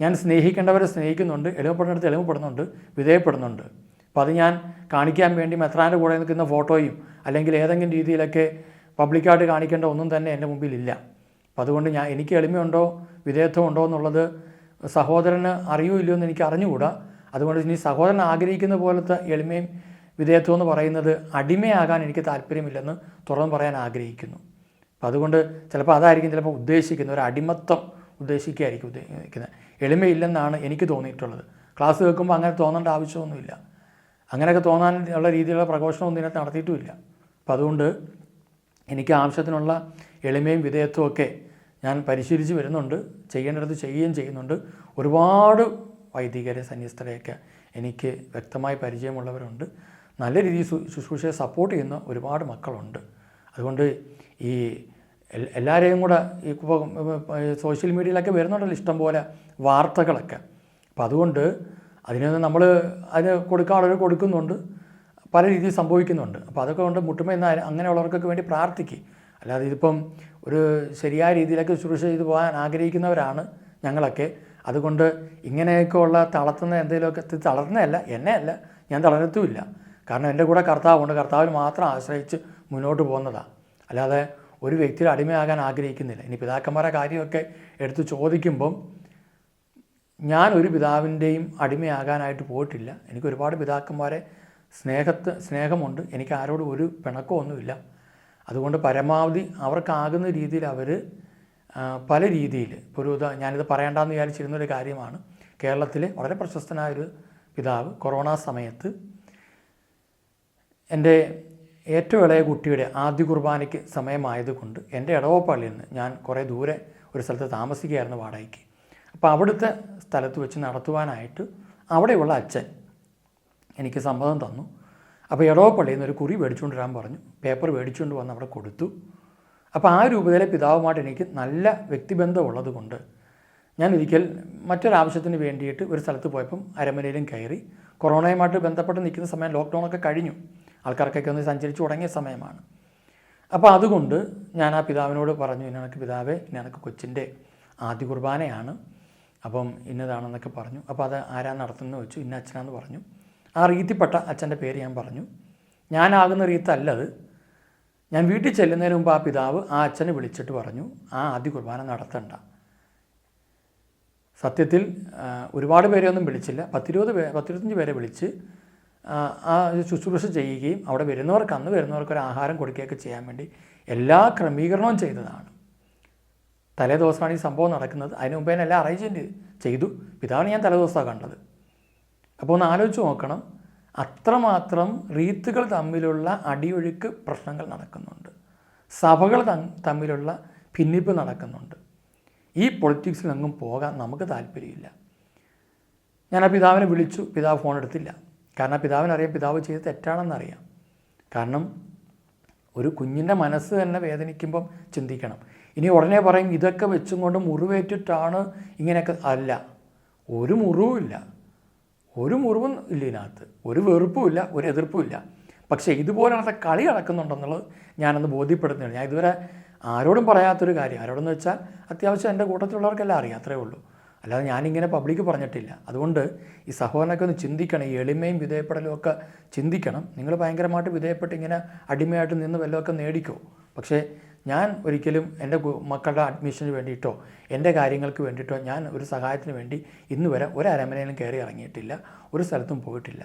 ഞാൻ സ്നേഹിക്കേണ്ടവരെ സ്നേഹിക്കുന്നുണ്ട്, എളിമപ്പെടുന്നിടത്ത് എളിമപ്പെടുന്നുണ്ട്, വിധേയപ്പെടുന്നുണ്ട്. അപ്പോൾ അത് ഞാൻ കാണിക്കാൻ വേണ്ടി മെത്രാൻ്റെ കൂടെ നിൽക്കുന്ന ഫോട്ടോയും അല്ലെങ്കിൽ ഏതെങ്കിലും രീതിയിലൊക്കെ പബ്ലിക്കായിട്ട് കാണിക്കേണ്ട ഒന്നും തന്നെ എൻ്റെ മുമ്പിലില്ല. അപ്പോൾ അതുകൊണ്ട് എനിക്ക് എളിമയുണ്ടോ വിധേയത്വം ഉണ്ടോ എന്നുള്ളത് സഹോദരന് അറിയോ ഇല്ലയോ എന്ന് എനിക്ക് അറിഞ്ഞുകൂടാ. അതുകൊണ്ട് ഇനി സഹോദരൻ ആഗ്രഹിക്കുന്ന പോലത്തെ എളിമയും വിധേയത്വം എന്ന് പറയുന്നത് അടിമയാകാൻ എനിക്ക് താല്പര്യമില്ലെന്ന് തുറന്ന് പറയാൻ ആഗ്രഹിക്കുന്നു. അപ്പോൾ അതുകൊണ്ട് ചിലപ്പോൾ അതായിരിക്കും ചിലപ്പോൾ ഉദ്ദേശിക്കുന്നത്, ഒരു അടിമത്തം ഉദ്ദേശിക്കുകയായിരിക്കും ഉദ്ദേശിക്കുന്നത്. എളിമയില്ലെന്നാണ് എനിക്ക് തോന്നിയിട്ടുള്ളത്. ക്ലാസ് കേൾക്കുമ്പോൾ അങ്ങനെ തോന്നേണ്ട ആവശ്യമൊന്നുമില്ല. അങ്ങനെയൊക്കെ തോന്നാനുള്ള രീതിയിലുള്ള പ്രഘോഷണമൊന്നും ഇതിനകത്ത് നടത്തിയിട്ടുമില്ല. അപ്പോൾ അതുകൊണ്ട് എനിക്ക് ആവശ്യത്തിനുള്ള എളിമയും വിധേയത്വവും ഒക്കെ ഞാൻ പരിശീലിച്ച് വരുന്നുണ്ട്, ചെയ്യേണ്ടത് ചെയ്യുകയും ചെയ്യുന്നുണ്ട്. ഒരുപാട് വൈദികരെ സന്യസ്തരെയൊക്കെ എനിക്ക് വ്യക്തമായി പരിചയമുള്ളവരുണ്ട്. നല്ല രീതിയിൽ ശുശ്രൂഷയെ സപ്പോർട്ട് ചെയ്യുന്ന ഒരുപാട് മക്കളുണ്ട്. അതുകൊണ്ട് ഈ എല്ലാവരെയും കൂടെ ഈ സോഷ്യൽ മീഡിയയിലൊക്കെ വരുന്നുണ്ടല്ലോ ഇഷ്ടംപോലെ വാർത്തകളൊക്കെ. അപ്പോൾ അതുകൊണ്ട് അതിനൊന്ന് നമ്മൾ അതിന് കൊടുക്കാനുള്ളവർ കൊടുക്കുന്നുണ്ട്, പല രീതിയിൽ സംഭവിക്കുന്നുണ്ട്. അപ്പോൾ അതൊക്കെ കൊണ്ട് മുട്ടുമെന്ന് അങ്ങനെയുള്ളവർക്കൊക്കെ വേണ്ടി പ്രാർത്ഥിക്കുക. അല്ലാതെ ഇതിപ്പം ഒരു ശരിയായ രീതിയിലൊക്കെ ശുശ്രൂഷ ചെയ്തു പോകാൻ ആഗ്രഹിക്കുന്നവരാണ് ഞങ്ങളൊക്കെ. അതുകൊണ്ട് ഇങ്ങനെയൊക്കെ ഉള്ള തളർത്തുന്ന എന്തെങ്കിലുമൊക്കെ തളർന്നതല്ല, എന്നെയല്ല, ഞാൻ തളർത്തുമില്ല. കാരണം എൻ്റെ കൂടെ കർത്താവുണ്ട്, കർത്താവിൽ മാത്രം ആശ്രയിച്ച് മുന്നോട്ട് പോകുന്നതാണ്. അല്ലാതെ ഒരു വ്യക്തിയുടെ അടിമയാകാൻ ആഗ്രഹിക്കുന്നില്ല. ഇനി പിതാക്കന്മാരെ കാര്യമൊക്കെ എടുത്ത് ചോദിക്കുമ്പം ഞാൻ ഒരു പിതാവിൻ്റെയും അടിമയാകാനായിട്ട് പോയിട്ടില്ല. എനിക്ക് ഒരുപാട് പിതാക്കന്മാരെ സ്നേഹമുണ്ട്. എനിക്ക് ആരോടും ഒരു പിണക്കമൊന്നുമില്ല. അതുകൊണ്ട് പരമാവധി അവർക്കാകുന്ന രീതിയിൽ അവർ പല രീതിയിൽ ഇപ്പോൾ ഞാനിത് പറയേണ്ടെന്ന് വിചാരിച്ചിരുന്നൊരു കാര്യമാണ്. കേരളത്തിലെ വളരെ പ്രശസ്തനായൊരു പിതാവ് കൊറോണ സമയത്ത് എൻ്റെ ഏറ്റവും ഇളയ കുട്ടിയുടെ ആദ്യ കുർബാനയ്ക്ക് സമയമായതുകൊണ്ട് എൻ്റെ ഇടവപ്പള്ളിയിൽ നിന്ന് ഞാൻ കുറേ ദൂരെ ഒരു സ്ഥലത്ത് താമസിക്കുകയായിരുന്നു വാടകയ്ക്ക്. അപ്പോൾ അവിടുത്തെ സ്ഥലത്ത് വെച്ച് നടത്തുവാനായിട്ട് അവിടെയുള്ള അച്ഛൻ എനിക്ക് സമ്മതം തന്നു. അപ്പോൾ ഇടവപ്പള്ളിയിൽ നിന്ന് ഒരു കുറി മേടിച്ചുകൊണ്ട് വരാൻ പറഞ്ഞു. പേപ്പർ മേടിച്ചുകൊണ്ട് വന്ന് അവിടെ കൊടുത്തു. അപ്പോൾ ആ രൂപതയിലെ പിതാവുമായിട്ട് എനിക്ക് നല്ല വ്യക്തിബന്ധം ഉള്ളത് കൊണ്ട് ഞാൻ ഒരിക്കൽ മറ്റൊരാവശ്യത്തിന് വേണ്ടിയിട്ട് ഒരു സ്ഥലത്ത് പോയപ്പം അരമനയിലും കയറി. കൊറോണയുമായിട്ട് ബന്ധപ്പെട്ട് നിൽക്കുന്ന സമയം ലോക്ക്ഡൗണൊക്കെ കഴിഞ്ഞു, ആൾക്കാർക്കൊക്കെ ഒന്ന് സഞ്ചരിച്ച് തുടങ്ങിയ സമയമാണ്. അപ്പോൾ അതുകൊണ്ട് ഞാൻ ആ പിതാവിനോട് പറഞ്ഞു, ഇന്നക്ക് പിതാവേ, ഇന്നക്ക് കൊച്ചിൻ്റെ ആദ്യ കുർബാനയാണ്, അപ്പം ഇന്നതാണെന്നൊക്കെ പറഞ്ഞു. അപ്പോൾ അത് ആരാ നടത്തുന്നത് വെച്ചു. ഇന്ന അച്ഛനാന്ന് പറഞ്ഞു. ആ റീത്തിപ്പെട്ട അച്ഛൻ്റെ പേര് ഞാൻ പറഞ്ഞു. ഞാനാകുന്ന റീത്തല്ലത്. ഞാൻ വീട്ടിൽ ചെല്ലുന്നതിന് മുമ്പ് ആ പിതാവ് ആ അച്ഛനെ വിളിച്ചിട്ട് പറഞ്ഞു, ആ ആദ്യ കുർബാന നടത്തണ്ട. സത്യത്തിൽ ഒരുപാട് പേരെയൊന്നും വിളിച്ചില്ല, 10-25 പേരെ വിളിച്ച് ആ ശുശ്രൂഷ ചെയ്യുകയും അവിടെ അന്ന് വരുന്നവർക്കൊരു ആഹാരം കൊടുക്കുകയൊക്കെ ചെയ്യാൻ വേണ്ടി എല്ലാ ക്രമീകരണവും ചെയ്തതാണ്. തലേദിവസമാണ് ഈ സംഭവം നടക്കുന്നത്. അതിന് മുമ്പേ എല്ലാം അറേഞ്ച്മെൻറ്റ് ചെയ്തു. പിതാവിനെ ഞാൻ തലേദിവസമാണ് കണ്ടത്. അപ്പോൾ ഒന്ന് ആലോചിച്ച് നോക്കണം, അത്രമാത്രം റീത്തുകൾ തമ്മിലുള്ള അടിയൊഴുക്ക് പ്രശ്നങ്ങൾ നടക്കുന്നുണ്ട്, സഭകൾ തമ്മിലുള്ള ഭിന്നിപ്പ് നടക്കുന്നുണ്ട്. ഈ പൊളിറ്റിക്സിലെങ്ങും പോകാൻ നമുക്ക് താല്പര്യമില്ല. ഞാൻ ആ പിതാവിനെ വിളിച്ചു, പിതാവ് ഫോൺ എടുത്തില്ല. കാരണം പിതാവിനറിയാം പിതാവ് ചെയ്ത് തെറ്റാണെന്നറിയാം. കാരണം ഒരു കുഞ്ഞിൻ്റെ മനസ്സ് തന്നെ വേദനിക്കുമ്പം ചിന്തിക്കണം. ഇനി ഉടനെ പറയും ഇതൊക്കെ വെച്ചും കൊണ്ട് മുറിവേറ്റിട്ടാണ് ഇങ്ങനെയൊക്കെ. അല്ല, ഒരു മുറിവുമില്ല, ഒരു മുറിവും ഇല്ല ഇതിനകത്ത്, ഒരു വെറുപ്പുമില്ല, ഒരു എതിർപ്പുമില്ല. പക്ഷേ ഇതുപോലത്തെ കളി നടക്കുന്നുണ്ടെന്നുള്ളത് ഞാനന്ന് ബോധ്യപ്പെടുത്തുകയാണ്. ഞാൻ ഇതുവരെ ആരോടും പറയാത്തൊരു കാര്യം. ആരോടെന്ന് വെച്ചാൽ അത്യാവശ്യം എൻ്റെ കൂട്ടത്തിലുള്ളവർക്കെല്ലാം അറിയാം, അത്രേ ഉള്ളൂ. അല്ലാതെ ഞാനിങ്ങനെ പബ്ലിക്ക് പറഞ്ഞിട്ടില്ല. അതുകൊണ്ട് ഈ സഹോദരനൊക്കെ ഒന്ന് ചിന്തിക്കണം, ഈ എളിമയും വിധേയപ്പെടലും ഒക്കെ ചിന്തിക്കണം. നിങ്ങൾ ഭയങ്കരമായിട്ട് വിധേയപ്പെട്ട് ഇങ്ങനെ അടിമയായിട്ട് നിന്ന് വല്ലതൊക്കെ നേടിക്കോ. പക്ഷേ ഞാൻ ഒരിക്കലും എൻ്റെ മക്കളുടെ അഡ്മിഷന് വേണ്ടിയിട്ടോ എൻ്റെ കാര്യങ്ങൾക്ക് വേണ്ടിയിട്ടോ ഞാൻ ഒരു സഹായത്തിന് വേണ്ടി ഇന്ന് വരെ ഒരരമനയിലും കയറി ഇറങ്ങിയിട്ടില്ല, ഒരു സ്ഥലത്തും പോയിട്ടില്ല.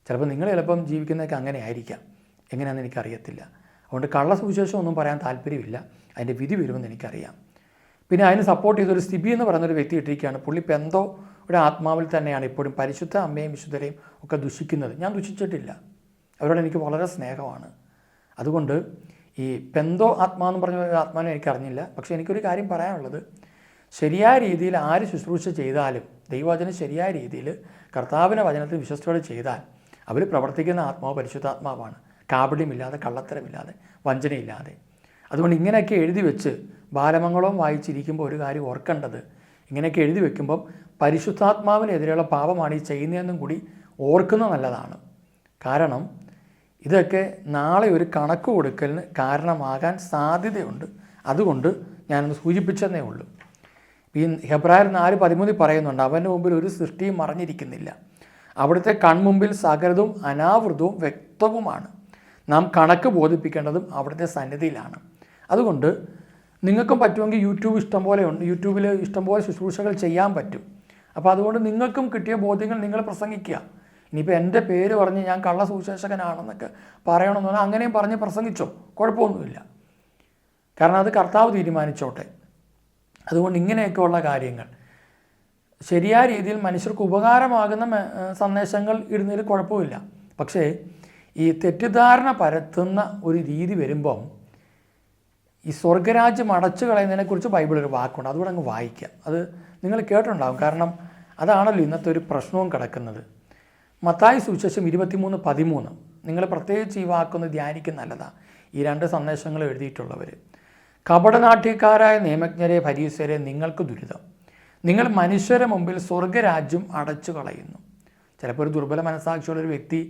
ചിലപ്പോൾ നിങ്ങൾ ചിലപ്പം ജീവിക്കുന്നതൊക്കെ അങ്ങനെ ആയിരിക്കാം, എങ്ങനെയാണെന്ന് എനിക്കറിയത്തില്ല. അതുകൊണ്ട് കള്ള സുവിശേഷം ഒന്നും പറയാൻ താല്പര്യമില്ല, അതിൻ്റെ വിധി വരുമെന്ന് എനിക്കറിയാം. പിന്നെ അതിന് സപ്പോർട്ട് ചെയ്തൊരു സിബി എന്ന് പറയുന്നൊരു വ്യക്തി ഇട്ടിരിക്കുകയാണ്. പുള്ളി പെന്തോയുടെ ആത്മാവിൽ തന്നെയാണ് ഇപ്പോഴും പരിശുദ്ധ അമ്മയും വിശുദ്ധരെയും ഒക്കെ ദുഷിക്കുന്നത്. ഞാൻ ദുഷിച്ചിട്ടില്ല, അവരോട് എനിക്ക് വളരെ സ്നേഹമാണ്. അതുകൊണ്ട് ഈ പെന്തോ ആത്മാവെന്ന് പറഞ്ഞ ഒരു ആത്മാവിനെ എനിക്കറിഞ്ഞില്ല. പക്ഷേ എനിക്കൊരു കാര്യം പറയാനുള്ളത്, ശരിയായ രീതിയിൽ ആര് ശുശ്രൂഷ ചെയ്താലും ദൈവവചനം ശരിയായ രീതിയിൽ കർത്താവിൻ്റെ വചനത്തിൽ വിശ്വസ്തയോടെ ചെയ്താൽ അവർ പ്രവർത്തിക്കുന്ന ആത്മാവ് പരിശുദ്ധാത്മാവാണ്, കാപട്യമില്ലാതെ, കള്ളത്തരമില്ലാതെ, വഞ്ചനയില്ലാതെ. അതുകൊണ്ട് ഇങ്ങനെയൊക്കെ എഴുതി വെച്ച് ബാലമംഗളവും വായിച്ചിരിക്കുമ്പോൾ ഒരു കാര്യം ഓർക്കേണ്ടത്, ഇങ്ങനെയൊക്കെ എഴുതി വെക്കുമ്പം പരിശുദ്ധാത്മാവിനെതിരെയുള്ള പാപമാണ് ഈ ചെയ്യുന്നതെന്നും കൂടി ഓർക്കുന്നത് നല്ലതാണ്. കാരണം ഇതൊക്കെ നാളെ ഒരു കണക്ക് കൊടുക്കലിന് കാരണമാകാൻ സാധ്യതയുണ്ട്. അതുകൊണ്ട് ഞാനൊന്ന് സൂചിപ്പിച്ചെന്നേ ഉള്ളൂ. ഈ ഹെബ്രായർ 4:13 പറയുന്നുണ്ട്, അവൻ്റെ മുമ്പിൽ ഒരു സൃഷ്ടിയും മറഞ്ഞിരിക്കുന്നില്ല, അവിടുത്തെ കൺമുമ്പിൽ സകലതും അനാവൃതവും വ്യക്തവുമാണ്, നാം കണക്ക് ബോധിപ്പിക്കേണ്ടതും അവിടുത്തെ സന്നിധിയിലാണ്. അതുകൊണ്ട് നിങ്ങൾക്കും പറ്റുമെങ്കിൽ യൂട്യൂബ് ഇഷ്ടംപോലെ ഉണ്ട്, യൂട്യൂബിൽ ഇഷ്ടംപോലെ ശുശ്രൂഷകൾ ചെയ്യാൻ പറ്റും. അപ്പോൾ അതുകൊണ്ട് നിങ്ങൾക്കും കിട്ടിയ ബോധ്യങ്ങൾ നിങ്ങൾ പ്രസംഗിക്കുക. ഇനിയിപ്പോൾ എൻ്റെ പേര് പറഞ്ഞ് ഞാൻ കള്ള സുവിശേഷകനാണെന്നൊക്കെ പറയണമെന്ന് പറഞ്ഞാൽ അങ്ങനെയും പറഞ്ഞ് പ്രസംഗിച്ചോ, കുഴപ്പമൊന്നുമില്ല. കാരണം അത് കർത്താവ് തീരുമാനിച്ചോട്ടെ. അതുകൊണ്ട് ഇങ്ങനെയൊക്കെയുള്ള കാര്യങ്ങൾ ശരിയായ രീതിയിൽ മനുഷ്യർക്ക് ഉപകാരമാകുന്ന സന്ദേശങ്ങൾ ഇടുന്നതിൽ കുഴപ്പമില്ല. പക്ഷേ ഈ തെറ്റിദ്ധാരണ പരത്തുന്ന ഒരു രീതി വരുമ്പം ഈ സ്വർഗരാജ്യം അടച്ചു കളയുന്നതിനെക്കുറിച്ച് ബൈബിളൊരു വാക്കുണ്ട്, അതുകൂടെ അങ്ങ് വായിക്കാം. അത് നിങ്ങൾ കേട്ടിട്ടുണ്ടാകും. കാരണം അതാണല്ലോ ഇന്നത്തെ ഒരു പ്രശ്നവും കിടക്കുന്നത്. മത്തായി സുവിശേഷം 23:13 നിങ്ങൾ പ്രത്യേകിച്ച് ഈ വാക്കൊന്ന് ധ്യാനിക്കുന്ന നല്ലതാണ്. ഈ 2 സന്ദേശങ്ങൾ എഴുതിയിട്ടുള്ളവർ, കപടനാട്യക്കാരായ നിയമജ്ഞരെ ഫരീസരെ നിങ്ങൾക്ക് ദുരിതം, നിങ്ങൾ മനുഷ്യരുടെ മുമ്പിൽ സ്വർഗരാജ്യം അടച്ചു കളയുന്നു. ചിലപ്പോൾ ഒരു ദുർബല മനസ്സാക്ഷിയുള്ളൊരു വ്യക്തി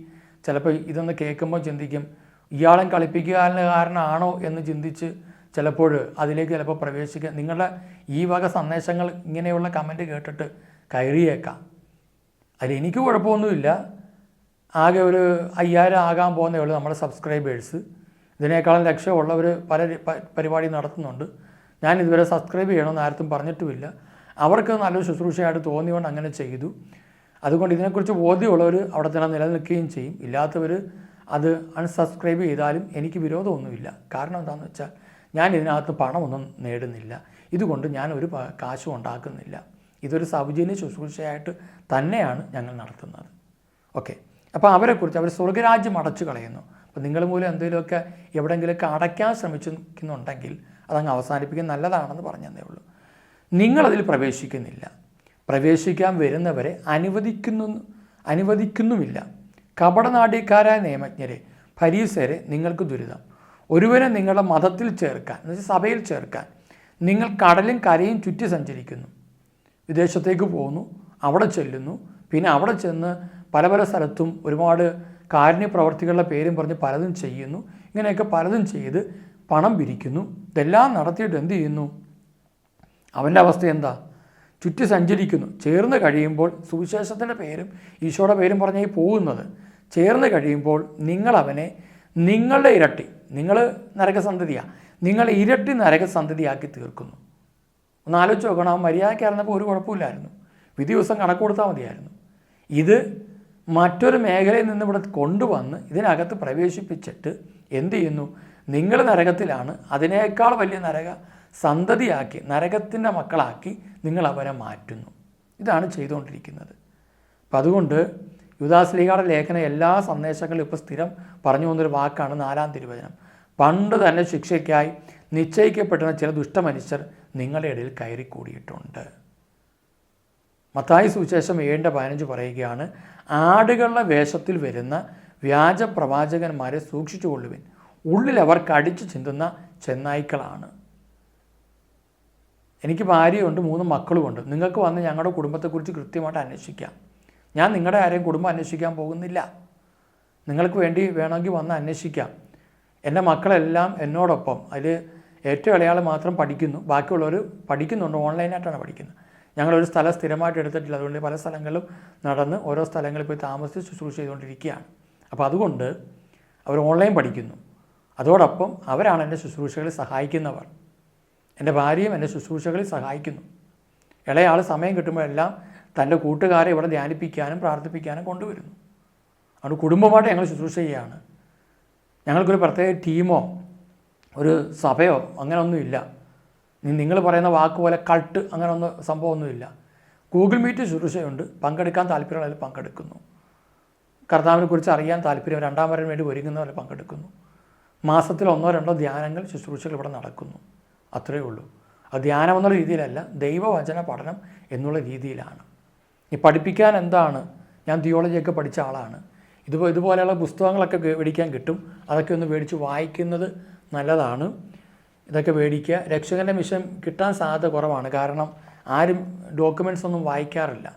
ചിലപ്പോൾ ഇതൊന്ന് കേൾക്കുമ്പോൾ ചിന്തിക്കും, ഇയാളെ കളിപ്പിക്കാരനാണോ എന്ന് ചിന്തിച്ച് ചിലപ്പോൾ അതിലേക്ക് ചിലപ്പോൾ പ്രവേശിക്കുക. നിങ്ങളുടെ ഈ വക സന്ദേശങ്ങൾ ഇങ്ങനെയുള്ള കമൻറ്റ് കേട്ടിട്ട് കയറിയേക്കാം. അതിൽ എനിക്ക് കുഴപ്പമൊന്നുമില്ല. ആകെ ഒരു 5000 ആകാൻ പോകുന്നേ ഉള്ളൂ നമ്മുടെ സബ്സ്ക്രൈബേഴ്സ്. ഇതിനേക്കാളും ലക്ഷ്യമുള്ളവർ പല പരിപാടി നടത്തുന്നുണ്ട്. ഞാൻ ഇതുവരെ സബ്സ്ക്രൈബ് ചെയ്യണമെന്ന് ആർക്കും പറഞ്ഞിട്ടുമില്ല. അവർക്ക് നല്ലൊരു ശുശ്രൂഷയായിട്ട് തോന്നിയുകൊണ്ട് അങ്ങനെ ചെയ്തു. അതുകൊണ്ട് ഇതിനെക്കുറിച്ച് ബോധ്യമുള്ളവർ അവിടെ തന്നെ നിലനിൽക്കുകയും ചെയ്യും. ഇല്ലാത്തവർ അത് അൺസബ്സ്ക്രൈബ് ചെയ്താലും എനിക്ക് വിരോധമൊന്നുമില്ല. കാരണം എന്താണെന്ന് വെച്ചാൽ ഞാൻ ഇതിനകത്ത് പണമൊന്നും നേടുന്നില്ല, ഇതുകൊണ്ട് ഞാൻ ഒരു കാശും ഉണ്ടാക്കുന്നില്ല. ഇതൊരു സൗജന്യ ശുശ്രൂഷയായിട്ട് തന്നെയാണ് ഞങ്ങൾ നടത്തുന്നത്. ഓക്കെ, അപ്പോൾ അവരെക്കുറിച്ച് അവർ സ്വർഗരാജ്യം അടച്ചു കളയുന്നു. അപ്പോൾ നിങ്ങൾ മൂലം എന്തെങ്കിലുമൊക്കെ എവിടെയെങ്കിലുമൊക്കെ അടയ്ക്കാൻ ശ്രമിക്കുന്നുണ്ടെങ്കിൽ അതങ്ങ് അവസാനിപ്പിക്കുന്നത് നല്ലതാണെന്ന് പറഞ്ഞതേ ഉള്ളൂ. നിങ്ങളതിൽ പ്രവേശിക്കുന്നില്ല, പ്രവേശിക്കാൻ വരുന്നവരെ അനുവദിക്കുന്നുമില്ല. കപടനാട്യക്കാരായ നിയമജ്ഞരെ ഫരീസരെ നിങ്ങൾക്ക് ദുരിതം, ഒരുവനെ നിങ്ങളുടെ മതത്തിൽ ചേർക്കാൻ, എന്നുവെച്ചാൽ സഭയിൽ ചേർക്കാൻ നിങ്ങൾ കടലും കരയും ചുറ്റി സഞ്ചരിക്കുന്നു. വിദേശത്തേക്ക് പോകുന്നു, അവിടെ ചെല്ലുന്നു, പിന്നെ അവിടെ ചെന്ന് പല പല സ്ഥലത്തും ഒരുപാട് കാരുണ്യ പ്രവർത്തികളുടെ പേരും പറഞ്ഞ് പലതും ചെയ്യുന്നു. ഇങ്ങനെയൊക്കെ പലതും ചെയ്ത് പണം പിരിക്കുന്നു. ഇതെല്ലാം നടത്തിയിട്ട് എന്ത് ചെയ്യുന്നു? അവൻ്റെ അവസ്ഥ എന്താ? ചുറ്റി സഞ്ചരിക്കുന്നു. ചേർന്ന് കഴിയുമ്പോൾ സുവിശേഷത്തിൻ്റെ പേരും ഈശോയുടെ പേരും പറഞ്ഞാൽ പോകുന്നത്. ചേർന്ന് കഴിയുമ്പോൾ നിങ്ങളവനെ നിങ്ങളുടെ ഇരട്ടി, നിങ്ങൾ നരകസന്തതിയാണ്, നിങ്ങൾ ഇരട്ടി നരകസന്തതിയാക്കി തീർക്കുന്നു. ഒന്ന് ആലോചിച്ച് നോക്കണം. അവൻ മര്യാദയ്ക്കായിരുന്നപ്പോൾ ഒരു കുഴപ്പമില്ലായിരുന്നു, വിധി ദിവസം കണക്ക് കൊടുത്താൽ മതിയായിരുന്നു. ഇത് മറ്റൊരു മേഖലയിൽ നിന്ന് ഇവിടെ കൊണ്ടുവന്ന് ഇതിനകത്ത് പ്രവേശിപ്പിച്ചിട്ട് എന്ത് ചെയ്യുന്നു? നിങ്ങൾ നരകത്തിലാണ്, അതിനേക്കാൾ വലിയ നരക സന്തതിയാക്കി, നരകത്തിൻ്റെ മക്കളാക്കി നിങ്ങൾ അവരെ മാറ്റുന്നു. ഇതാണ് ചെയ്തുകൊണ്ടിരിക്കുന്നത്. അപ്പം അതുകൊണ്ട് യൂദാസ്ലീഹയുടെ ലേഖന എല്ലാ സന്ദേശങ്ങളും ഇപ്പോൾ സ്ഥിരം പറഞ്ഞു പോകുന്നൊരു വാക്കാണ് 4-ാം തിരുവചനം. പണ്ട് തന്നെ ശിക്ഷയ്ക്കായി നിശ്ചയിക്കപ്പെടുന്ന ചില ദുഷ്ടമനുഷ്യർ നിങ്ങളുടെ ഇടയിൽ കയറിക്കൂടിയിട്ടുണ്ട്. മത്തായി സുവിശേഷം 7:15 പറയുകയാണ്, ആടുകളുടെ വേഷത്തിൽ വരുന്ന വ്യാജ പ്രവാചകന്മാരെ സൂക്ഷിച്ചു കൊള്ളുവിൻ, ഉള്ളിൽ അവർ കടിച്ചു ചിന്തുന്ന ചെന്നായ്ക്കളാണ്. എനിക്ക് ഭാര്യയുണ്ട്, 3 മക്കളുമുണ്ട്. നിങ്ങൾക്ക് വന്ന് ഞങ്ങളുടെ കുടുംബത്തെക്കുറിച്ച് കൃത്യമായിട്ട് അന്വേഷിക്കാം. ഞാൻ നിങ്ങളുടെ ആരെയും കുടുംബം അന്വേഷിക്കാൻ പോകുന്നില്ല. നിങ്ങൾക്ക് വേണ്ടി വേണമെങ്കിൽ വന്ന് അന്വേഷിക്കാം. എൻ്റെ മക്കളെല്ലാം എന്നോടൊപ്പം, അതിൽ ഏറ്റവും ഇളയാൾ മാത്രം പഠിക്കുന്നു, ബാക്കിയുള്ളവർ പഠിക്കുന്നുണ്ട്, ഓൺലൈനായിട്ടാണ് പഠിക്കുന്നത്. ഞങ്ങളൊരു സ്ഥലം സ്ഥിരമായിട്ട് എടുത്തിട്ടില്ല, അതുകൊണ്ട് പല സ്ഥലങ്ങളിലും നടന്ന് ഓരോ സ്ഥലങ്ങളിൽ പോയി താമസിച്ച് ശുശ്രൂഷ ചെയ്തുകൊണ്ടിരിക്കുകയാണ്. അപ്പോൾ അതുകൊണ്ട് അവർ ഓൺലൈൻ പഠിക്കുന്നു. അതോടൊപ്പം അവരാണ് എൻ്റെ ശുശ്രൂഷകളിൽ സഹായിക്കുന്നവർ. എൻ്റെ ഭാര്യയും എൻ്റെ ശുശ്രൂഷകളിൽ സഹായിക്കുന്നു. ഇളയാൾ സമയം കിട്ടുമ്പോഴെല്ലാം തൻ്റെ കൂട്ടുകാരെ ഇവിടെ ധ്യാനിപ്പിക്കാനും പ്രാർത്ഥിപ്പിക്കാനും കൊണ്ടുവരുന്നു. അതുകൊണ്ട് കുടുംബമായിട്ട് ഞങ്ങൾ ശുശ്രൂഷ ചെയ്യുകയാണ്. ഞങ്ങൾക്കൊരു പ്രത്യേക ടീമോ ഒരു സഭയോ അങ്ങനെയൊന്നുമില്ല. നിങ്ങൾ പറയുന്ന വാക്ക് പോലെ കൾട്ട് അങ്ങനെയൊന്നും സംഭവമൊന്നുമില്ല. ഗൂഗിൾ മീറ്റ് ശുശ്രൂഷയുണ്ട്, പങ്കെടുക്കാൻ താല്പര്യമുള്ളതിൽ പങ്കെടുക്കുന്നു. കർത്താവിനെ കുറിച്ച് അറിയാൻ താല്പര്യം 2-ാം വരവിന് വേണ്ടി ഒരുങ്ങുന്നവരെ പങ്കെടുക്കുന്നു. മാസത്തിൽ 1-2 ധ്യാനങ്ങൾ ശുശ്രൂഷകൾ ഇവിടെ നടക്കുന്നു. അത്രയേ ഉള്ളൂ. അത് ധ്യാനം എന്നുള്ള രീതിയിലല്ല, ദൈവവചന പഠനം എന്നുള്ള രീതിയിലാണ്. ഈ പഠിപ്പിക്കാൻ എന്താണ്, ഞാൻ തിയോളജിയൊക്കെ പഠിച്ച ആളാണ്. ഇതുപോലെയുള്ള പുസ്തകങ്ങളൊക്കെ മേടിക്കാൻ കിട്ടും. അതൊക്കെ ഒന്ന് മേടിച്ച് വായിക്കുന്നത് നല്ലതാണ്. ഇതൊക്കെ മേടിക്കുക. രക്ഷകൻ്റെ മിഷൻ കിട്ടാൻ സാധ്യത കുറവാണ്. കാരണം ആരും ഡോക്യുമെൻറ്റ്സ് ഒന്നും വായിക്കാറില്ല.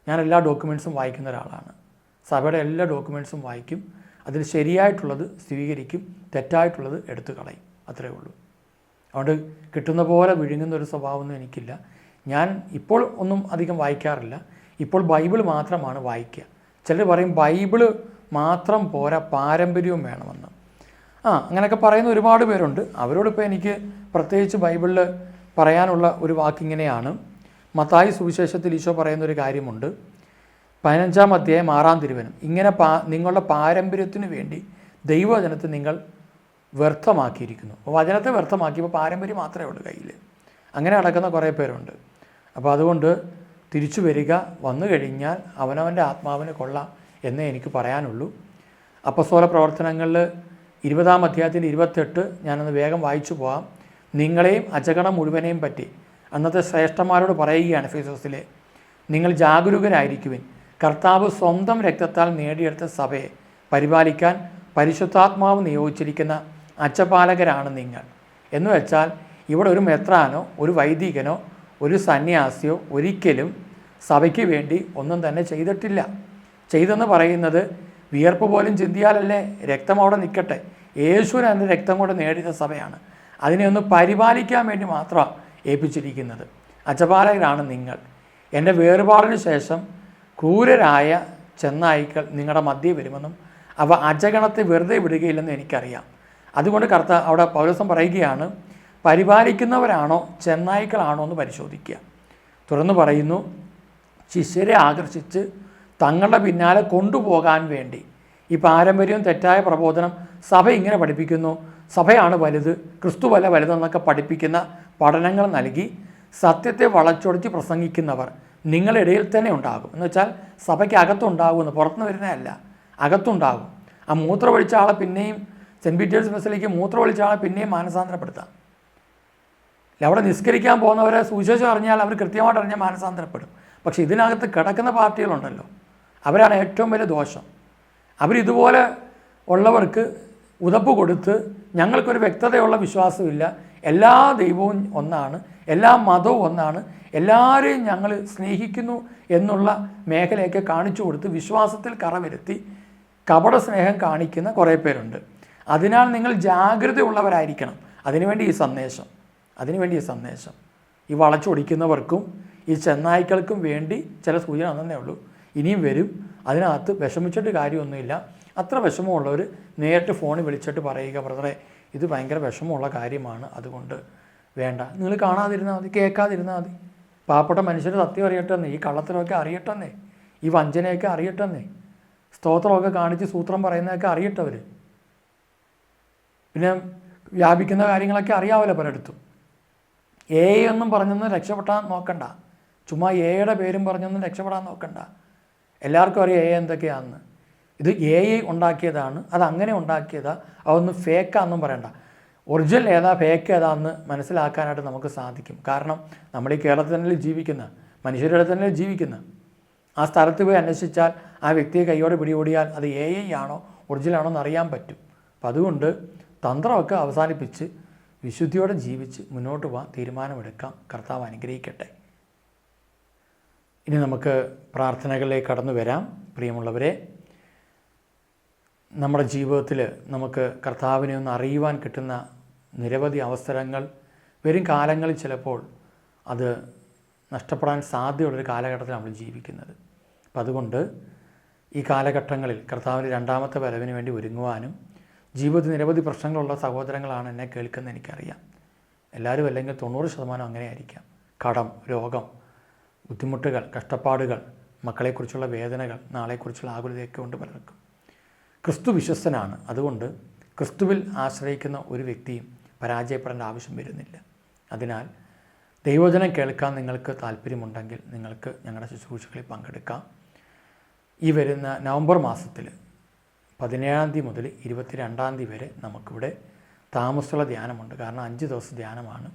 ഞാൻ എല്ലാ ഡോക്യുമെൻറ്റ്സും വായിക്കുന്ന ഒരാളാണ്. സഭയുടെ എല്ലാ ഡോക്യുമെൻറ്റ്സും വായിക്കും. അതിൽ ശരിയായിട്ടുള്ളത് സ്വീകരിക്കും, തെറ്റായിട്ടുള്ളത് എടുത്തു കളയും. അത്രയേ ഉള്ളൂ. അതുകൊണ്ട് കിട്ടുന്ന പോലെ വിഴുങ്ങുന്ന ഒരു സ്വഭാവമൊന്നും എനിക്കില്ല. ഞാൻ ഇപ്പോൾ ഒന്നും അധികം വായിക്കാറില്ല. ഇപ്പോൾ ബൈബിൾ മാത്രമാണ് വായിക്കുക. ചിലർ പറയും ബൈബിള് മാത്രം പോരാ, പാരമ്പര്യവും വേണമെന്ന്. അങ്ങനെയൊക്കെ പറയുന്ന ഒരുപാട് പേരുണ്ട്. അവരോടിപ്പോൾ എനിക്ക് പ്രത്യേകിച്ച് ബൈബിളിൽ പറയാനുള്ള ഒരു വാക്കിങ്ങനെയാണ്. മത്തായി സുവിശേഷത്തിൽ ഈശോ പറയുന്നൊരു കാര്യമുണ്ട്. 15-ാം അധ്യായം 6-ാം തിരുവചനം, ഇങ്ങനെ നിങ്ങളുടെ പാരമ്പര്യത്തിന് വേണ്ടി ദൈവവചനത്തെ നിങ്ങൾ വ്യർത്ഥമാക്കിയിരിക്കുന്നു. അപ്പോൾ വചനത്തെ വ്യർത്ഥമാക്കിയപ്പോൾ പാരമ്പര്യം മാത്രമേ ഉള്ളൂ കയ്യിൽ. അങ്ങനെ നടക്കുന്ന കുറേ പേരുണ്ട്. അപ്പോൾ അതുകൊണ്ട് തിരിച്ചു വരിക, വന്നു കഴിഞ്ഞാൽ അവനവൻ്റെ ആത്മാവിന് കൊള്ളാം എന്നേ എനിക്ക് പറയാനുള്ളൂ. അപ്പസ്തോല പ്രവർത്തനങ്ങളിൽ 20-ാം അധ്യായത്തിൻ്റെ 28 ഞാനൊന്ന് വേഗം വായിച്ചു പോകാം. നിങ്ങളെയും അജഗണം മുഴുവനെയും പറ്റി അന്നത്തെ ശ്രേഷ്ഠന്മാരോട് പറയുകയാണ് എഫേസോസിലെ, നിങ്ങൾ ജാഗരൂകരായിരിക്കുവിൻ. കർത്താവ് സ്വന്തം രക്തത്താൽ നേടിയെടുത്ത സഭയെ പരിപാലിക്കാൻ പരിശുദ്ധാത്മാവ് നിയോഗിച്ചിരിക്കുന്ന അച്ചപാലകരാണ് നിങ്ങൾ. എന്ന് വെച്ചാൽ ഇവിടെ ഒരു മെത്രാനോ ഒരു വൈദികനോ ഒരു സന്യാസിയോ ഒരിക്കലും സഭയ്ക്ക് വേണ്ടി ഒന്നും തന്നെ ചെയ്തിട്ടില്ല. ചെയ്തെന്ന് പറയുന്നത് വിയർപ്പ് പോലും ചിന്തിയാലല്ലേ, രക്തം അവിടെ നിൽക്കട്ടെ. യേശുവിന് അതിൻ്റെ രക്തം കൊണ്ട് നേടിയ സഭയാണ്. അതിനെ ഒന്ന് പരിപാലിക്കാൻ വേണ്ടി മാത്രമാണ് ഏൽപ്പിച്ചിരിക്കുന്നത്. അച്ചപാലകരാണ് നിങ്ങൾ. എൻ്റെ വേർപാടിന് ശേഷം ക്രൂരരായ ചെന്നായ്ക്കൾ നിങ്ങളുടെ മധ്യേ വരുമെന്നും അവ അജഗണത്തെ വെറുതെ വിടുകയില്ലെന്ന് എനിക്കറിയാം. അതുകൊണ്ട് അവിടെ പൗലോസ് പറയുകയാണ്, പരിപാലിക്കുന്നവരാണോ ചെന്നായ്ക്കളാണോ എന്ന് പരിശോധിക്കുക. തുടർന്ന് പറയുന്നു, ശിഷ്യരെ ആകർഷിച്ച് തങ്ങളുടെ പിന്നാലെ കൊണ്ടുപോകാൻ വേണ്ടി ഈ പാരമ്പര്യവും തെറ്റായ പ്രബോധനം, സഭ ഇങ്ങനെ പഠിപ്പിക്കുന്നു, സഭയാണ് വലുത്, ക്രിസ്തുവല്ല വലുതെന്നൊക്കെ പഠിപ്പിക്കുന്ന പഠനങ്ങൾ നൽകി സത്യത്തെ വളച്ചൊടിച്ച് പ്രസംഗിക്കുന്നവർ നിങ്ങളുടെ ഇടയിൽ തന്നെ ഉണ്ടാകും. എന്ന് വെച്ചാൽ സഭയ്ക്ക് അകത്തുണ്ടാകുമെന്ന്, പുറത്തുനിന്ന് വരുന്നതല്ല, അകത്തുണ്ടാകും. ആ മൂത്രമൊഴിച്ച ആളെ പിന്നെയും സെൻറ്റ് പീറ്റേഴ്സ് ബസിലേക്ക് മൂത്രമൊഴിച്ച ആളെ പിന്നെയും മാനസാന്തരപ്പെടുത്താം. അവിടെ നിസ്കരിക്കാൻ പോകുന്നവരെ സുവിശേഷം അറിഞ്ഞാൽ അവർ കൃത്യമായിട്ട് അറിഞ്ഞാൽ മാനസാന്തരപ്പെടും. പക്ഷേ ഇതിനകത്ത് കിടക്കുന്ന പാർട്ടികളുണ്ടല്ലോ, അവരാണ് ഏറ്റവും വലിയ ദോഷം. അവരിതുപോലെ ഉള്ളവർക്ക് ഉതപ്പ് കൊടുത്ത് ഞങ്ങൾക്കൊരു വ്യക്തതയുള്ള വിശ്വാസമില്ല, എല്ലാ ദൈവവും ഒന്നാണ്, എല്ലാ മതവും ഒന്നാണ്, എല്ലാവരെയും ഞങ്ങൾ സ്നേഹിക്കുന്നു എന്നുള്ള മേഖലയൊക്കെ കാണിച്ചു കൊടുത്ത് വിശ്വാസത്തിൽ കറവരുത്തി കപട സ്നേഹം കാണിക്കുന്ന കുറേ പേരുണ്ട്. അതിനാൽ നിങ്ങൾ ജാഗ്രതയുള്ളവരായിരിക്കണം. അതിനുവേണ്ടി ഈ സന്ദേശം ഈ വളച്ചൊടിക്കുന്നവർക്കും ഈ ചെന്നായ്ക്കൾക്കും വേണ്ടി ചില സൂചന തന്നേ ഉള്ളൂ. ഇനിയും വരും. അതിനകത്ത് വിഷമിച്ചിട്ട് കാര്യമൊന്നുമില്ല. അത്ര വിഷമമുള്ളവർ നേരിട്ട് ഫോണിൽ വിളിച്ചിട്ട് പറയുക, ബ്രദറെ ഇത് ഭയങ്കര വിഷമമുള്ള കാര്യമാണ്, അതുകൊണ്ട് വേണ്ട. നിങ്ങൾ കാണാതിരുന്നാൽ മതി, കേൾക്കാതിരുന്നാൽ മതി. പാവപ്പെട്ട മനുഷ്യർ സത്യം അറിയട്ടെന്നേ, ഈ കള്ളത്തരമൊക്കെ അറിയട്ടെന്നേ, ഈ വഞ്ചനയൊക്കെ അറിയട്ടെന്നേ, സ്തോത്രമൊക്കെ കാണിച്ച് സൂത്രം പറയുന്നതൊക്കെ അറിയട്ടവർ. പിന്നെ വ്യാപിക്കുന്ന കാര്യങ്ങളൊക്കെ അറിയാമല്ലോ പലയിടത്തും. ഒന്നും പറഞ്ഞൊന്നും രക്ഷപ്പെടാൻ നോക്കണ്ട. ചുമ്മാ എയുടെ പേരും പറഞ്ഞൊന്നും രക്ഷപ്പെടാൻ നോക്കണ്ട. എല്ലാവർക്കും അറിയാം എ എന്തൊക്കെയാണെന്ന്. ഇത് AI ഉണ്ടാക്കിയതാണ്, അതങ്ങനെ ഉണ്ടാക്കിയതാണ്, അതൊന്നും ഫേക്കാണെന്നും പറയണ്ട. ഒറിജിനൽ ഏതാ ഫേക്ക് ഏതാണെന്ന് മനസ്സിലാക്കാനായിട്ട് നമുക്ക് സാധിക്കും. കാരണം നമ്മൾ ഈ കേരളത്തിൽ തന്നെ ജീവിക്കുന്ന, മനുഷ്യരുടെ തന്നെ ജീവിക്കുന്ന, ആ സ്ഥലത്ത് പോയി അന്വേഷിച്ചാൽ ആ വ്യക്തിയെ കൈയോടെ പിടികൂടിയാൽ അത് AI ആണോ ഒറിജിനൽ ആണോ എന്ന് അറിയാൻ പറ്റും. അപ്പം അതുകൊണ്ട് തന്ത്രമൊക്കെ അവസാനിപ്പിച്ച് വിശുദ്ധിയോടെ ജീവിച്ച് മുന്നോട്ട് പോകാൻ തീരുമാനമെടുക്കാം. കർത്താവ് അനുഗ്രഹിക്കട്ടെ. ഇനി നമുക്ക് പ്രാർത്ഥനകളിലേക്ക് കടന്നു വരാം. പ്രിയമുള്ളവരെ, നമ്മുടെ ജീവിതത്തിൽ നമുക്ക് കർത്താവിനെ ഒന്ന് അറിയുവാൻ കിട്ടുന്ന നിരവധി അവസരങ്ങൾ വരും കാലങ്ങളിൽ ചിലപ്പോൾ അത് നഷ്ടപ്പെടാൻ സാധ്യതയുള്ളൊരു കാലഘട്ടത്തിൽ നമ്മൾ ജീവിക്കുന്നത്. അപ്പം അതുകൊണ്ട് ഈ കാലഘട്ടങ്ങളിൽ കർത്താവിൻ്റെ രണ്ടാമത്തെ വരവിന് വേണ്ടി ഒരുങ്ങുവാനും, ജീവിതത്തിൽ നിരവധി പ്രശ്നങ്ങളുള്ള സഹോദരങ്ങളാണ് എന്നെ കേൾക്കുന്നത് എനിക്കറിയാം. എല്ലാവരും അല്ലെങ്കിൽ 90% അങ്ങനെ ആയിരിക്കാം. കടം, രോഗം, ബുദ്ധിമുട്ടുകൾ, കഷ്ടപ്പാടുകൾ, മക്കളെക്കുറിച്ചുള്ള വേദനകൾ, നാളെക്കുറിച്ചുള്ള ആകുലതയൊക്കെ ഉണ്ട് പലർക്കും. ക്രിസ്തു വിശ്വസ്തനാണ്. അതുകൊണ്ട് ക്രിസ്തുവിൽ ആശ്രയിക്കുന്ന ഒരു വ്യക്തിയും പരാജയപ്പെടേണ്ട ആവശ്യം വരുന്നില്ല. അതിനാൽ ദൈവവചനം കേൾക്കാൻ നിങ്ങൾക്ക് താല്പര്യമുണ്ടെങ്കിൽ നിങ്ങൾക്ക് ഞങ്ങളുടെ ശുശ്രൂഷകളിൽ പങ്കെടുക്കാം. ഈ വരുന്ന നവംബർ മാസത്തിൽ 17-ാം തീയതി മുതൽ 22-ാം തീയതി വരെ നമുക്കിവിടെ താമസമുള്ള ധ്യാനമുണ്ട്. കാരണം 5 ദിവസം ധ്യാനമാണ്.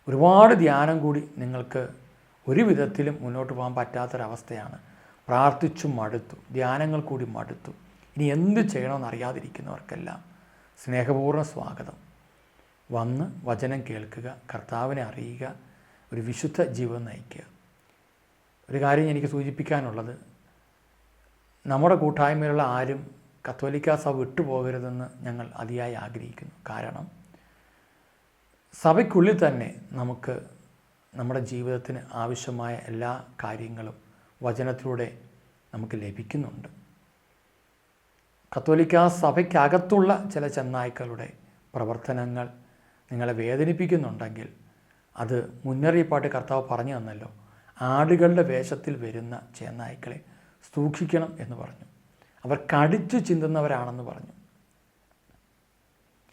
ഒരുപാട് ധ്യാനം കൂടി നിങ്ങൾക്ക് ഒരു വിധത്തിലും മുന്നോട്ട് പോകാൻ പറ്റാത്തൊരവസ്ഥയാണ്. പ്രാർത്ഥിച്ചു മടുത്തു, ധ്യാനങ്ങൾ കൂടി മടുത്തു. ഇനി എന്ത് ചെയ്യണമെന്ന് അറിയാതിരിക്കുന്നവർക്കെല്ലാം സ്നേഹപൂർവ്വം സ്വാഗതം. വന്ന് വചനം കേൾക്കുക, കർത്താവിനെ അറിയുക, ഒരു വിശുദ്ധ ജീവിതം നയിക്കുക. ഒരു കാര്യം എനിക്ക് സൂചിപ്പിക്കാനുള്ളത്, നമ്മുടെ കൂട്ടായ്മയിലുള്ള ആരും കത്തോലിക്കാ സഭ വിട്ടുപോകരുതെന്ന് ഞങ്ങൾ അതിയായി ആഗ്രഹിക്കുന്നു. കാരണം സഭയ്ക്കുള്ളിൽ തന്നെ നമുക്ക് നമ്മുടെ ജീവിതത്തിന് ആവശ്യമായ എല്ലാ കാര്യങ്ങളും വചനത്തിലൂടെ നമുക്ക് ലഭിക്കുന്നുണ്ട്. കത്തോലിക്കാ സഭയ്ക്കകത്തുള്ള ചില ചെന്നായ്ക്കളുടെ പ്രവർത്തനങ്ങൾ നിങ്ങളെ വേദനിപ്പിക്കുന്നുണ്ടെങ്കിൽ അത് മുന്നറിയിപ്പായിട്ട് കർത്താവ് പറഞ്ഞു തന്നല്ലോ. ആടുകളുടെ വേഷത്തിൽ വരുന്ന ചെന്നായ്ക്കളെ സൂക്ഷിക്കണം എന്ന് പറഞ്ഞു. അവർ കടിച്ചു ചിന്തുന്നവരാണെന്ന് പറഞ്ഞു.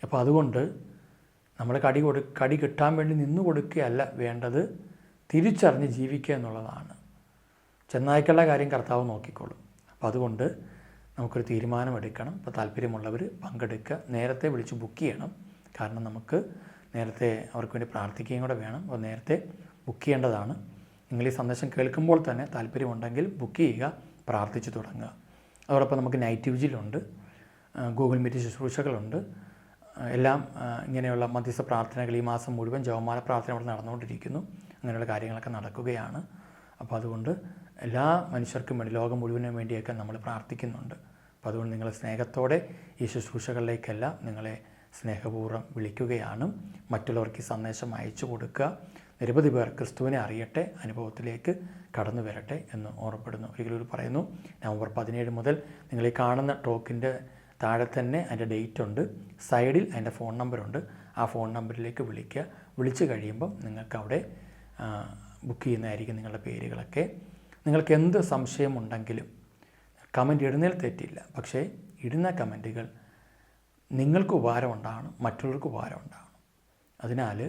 അപ്പോൾ അതുകൊണ്ട് നമ്മൾ കടി കിട്ടാൻ വേണ്ടി നിന്നു കൊടുക്കുകയല്ല വേണ്ടത്, തിരിച്ചറിഞ്ഞ് ജീവിക്കുക എന്നുള്ളതാണ്. ചെന്നായ്ക്കളുടെ കാര്യം കർത്താവ് നോക്കിക്കോളും. അപ്പോൾ അതുകൊണ്ട് നമുക്കൊരു തീരുമാനമെടുക്കണം. ഇപ്പോൾ താല്പര്യമുള്ളവർ പങ്കെടുക്കുക. നേരത്തെ വിളിച്ച് ബുക്ക് ചെയ്യണം. കാരണം നമുക്ക് നേരത്തെ അവർക്ക് വേണ്ടി പ്രാർത്ഥിക്കുകയും കൂടെ വേണം. അപ്പോൾ നേരത്തെ ബുക്ക് ചെയ്യേണ്ടതാണ്. നിങ്ങൾ ഈ സന്ദേശം കേൾക്കുമ്പോൾ തന്നെ താല്പര്യമുണ്ടെങ്കിൽ ബുക്ക് ചെയ്യുക, പ്രാർത്ഥിച്ച് തുടങ്ങുക. അതോടൊപ്പം നമുക്ക് നൈറ്റ് വിജിലുണ്ട്, ഗൂഗിൾ മീറ്റ് ശുശ്രൂഷകളുണ്ട്. എല്ലാം ഇങ്ങനെയുള്ള മധ്യസ്ഥ പ്രാർത്ഥനകൾ ഈ മാസം മുഴുവൻ ജപമാല പ്രാർത്ഥന ഇവിടെ നടന്നുകൊണ്ടിരിക്കുന്നു. അങ്ങനെയുള്ള കാര്യങ്ങളൊക്കെ നടക്കുകയാണ്. അപ്പോൾ അതുകൊണ്ട് എല്ലാ മനുഷ്യർക്കും വേണ്ടി, ലോകം മുഴുവനും വേണ്ടിയൊക്കെ നമ്മൾ പ്രാർത്ഥിക്കുന്നുണ്ട്. അപ്പോൾ അതുകൊണ്ട് നിങ്ങൾ സ്നേഹത്തോടെ ഈ ശുശ്രൂഷകളിലേക്കെല്ലാം നിങ്ങളെ സ്നേഹപൂർവ്വം വിളിക്കുകയാണ്. മറ്റുള്ളവർക്ക് ഈ സന്ദേശം അയച്ചു കൊടുക്കുക. നിരവധി പേർ ക്രിസ്തുവിനെ അറിയട്ടെ, അനുഭവത്തിലേക്ക് കടന്നു വരട്ടെ എന്ന് ഓർമ്മപ്പെടുന്നു. ഒരിക്കലും പറയുന്നു, നവംബർ 17 മുതൽ നിങ്ങൾ ഈ കാണുന്ന ടോക്കിൻ്റെ താഴെ തന്നെ അതിൻ്റെ ഡേറ്റ് ഉണ്ട്, സൈഡിൽ അതിൻ്റെ ഫോൺ നമ്പറുണ്ട്. ആ ഫോൺ നമ്പറിലേക്ക് വിളിക്കുക. വിളിച്ച് കഴിയുമ്പം നിങ്ങൾക്ക് അവിടെ ബുക്ക് ചെയ്യുന്നതായിരിക്കും നിങ്ങളുടെ പേരുകളൊക്കെ. നിങ്ങൾക്ക് എന്ത് സംശയമുണ്ടെങ്കിലും കമൻറ്റ് ഇടുന്നതിൽ തെറ്റില്ല. പക്ഷേ ഇടുന്ന കമൻറ്റുകൾ നിങ്ങൾക്ക് ഉപകാരം ഉണ്ടാകണം, മറ്റുള്ളവർക്ക് ഉപകാരം ഉണ്ടാകണം. അതിനാൽ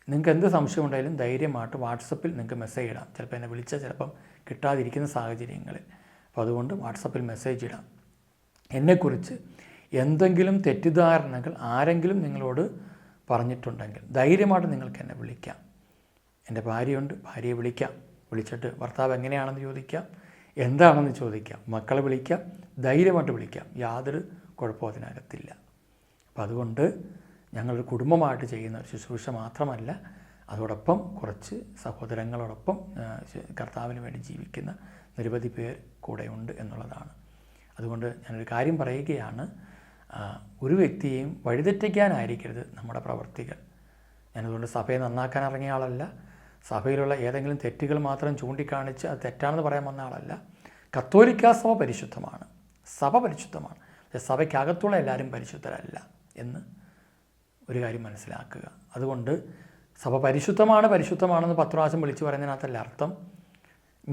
നിങ്ങൾക്ക് എന്ത് സംശയം ഉണ്ടായാലും ധൈര്യമായിട്ട് വാട്സപ്പിൽ നിങ്ങൾക്ക് മെസ്സേജ് ഇടാം. ചിലപ്പോൾ എന്നെ വിളിച്ചാൽ ചിലപ്പം കിട്ടാതിരിക്കുന്ന സാഹചര്യങ്ങളിൽ. അപ്പോൾ അതുകൊണ്ട് വാട്സപ്പിൽ മെസ്സേജ് ഇടാം. എന്നെക്കുറിച്ച് എന്തെങ്കിലും തെറ്റിദ്ധാരണകൾ ആരെങ്കിലും നിങ്ങളോട് പറഞ്ഞിട്ടുണ്ടെങ്കിൽ ധൈര്യമായിട്ട് നിങ്ങൾക്ക് എന്നെ വിളിക്കാം. എൻ്റെ ഭാര്യയുണ്ട്, ഭാര്യയെ വിളിക്കാം. വിളിച്ചിട്ട് ഭർത്താവ് എങ്ങനെയാണെന്ന് ചോദിക്കാം, എന്താണെന്ന് ചോദിക്കാം, മക്കളെ വിളിക്കാം, ധൈര്യമായിട്ട് വിളിക്കാം. യാതൊരു കുഴപ്പവും അതിനകത്തില്ല. അപ്പോൾ അതുകൊണ്ട് ഞങ്ങളൊരു കുടുംബമായിട്ട് ചെയ്യുന്ന ഒരു ശുശ്രൂഷ മാത്രമല്ല, അതോടൊപ്പം കുറച്ച് സഹോദരങ്ങളോടൊപ്പം കർത്താവിന് വേണ്ടി ജീവിക്കുന്ന നിരവധി പേർ കൂടെയുണ്ട് എന്നുള്ളതാണ്. അതുകൊണ്ട് ഞാനൊരു കാര്യം പറയുകയാണ്, ഒരു വ്യക്തിയെയും വഴിതെറ്റിക്കാനായിരിക്കരുത് നമ്മുടെ പ്രവർത്തികൾ. ഞാനതുകൊണ്ട് സഭയെ നന്നാക്കാൻ ഇറങ്ങിയ ആളല്ല, സഭയിലുള്ള ഏതെങ്കിലും തെറ്റുകൾ മാത്രം ചൂണ്ടിക്കാണിച്ച് അത് തെറ്റാണെന്ന് പറയാൻ വന്ന ആളല്ല. കത്തോലിക്കാ സഭ പരിശുദ്ധമാണ്, സഭ പരിശുദ്ധമാണ്. പക്ഷേ സഭയ്ക്കകത്തുള്ള എല്ലാവരും പരിശുദ്ധരല്ല എന്ന് ഒരു കാര്യം മനസ്സിലാക്കുക. അതുകൊണ്ട് സഭ പരിശുദ്ധമാണെന്ന് 10 പ്രാവശ്യം വിളിച്ചു പറയുന്നതിനകത്തല്ല അർത്ഥം.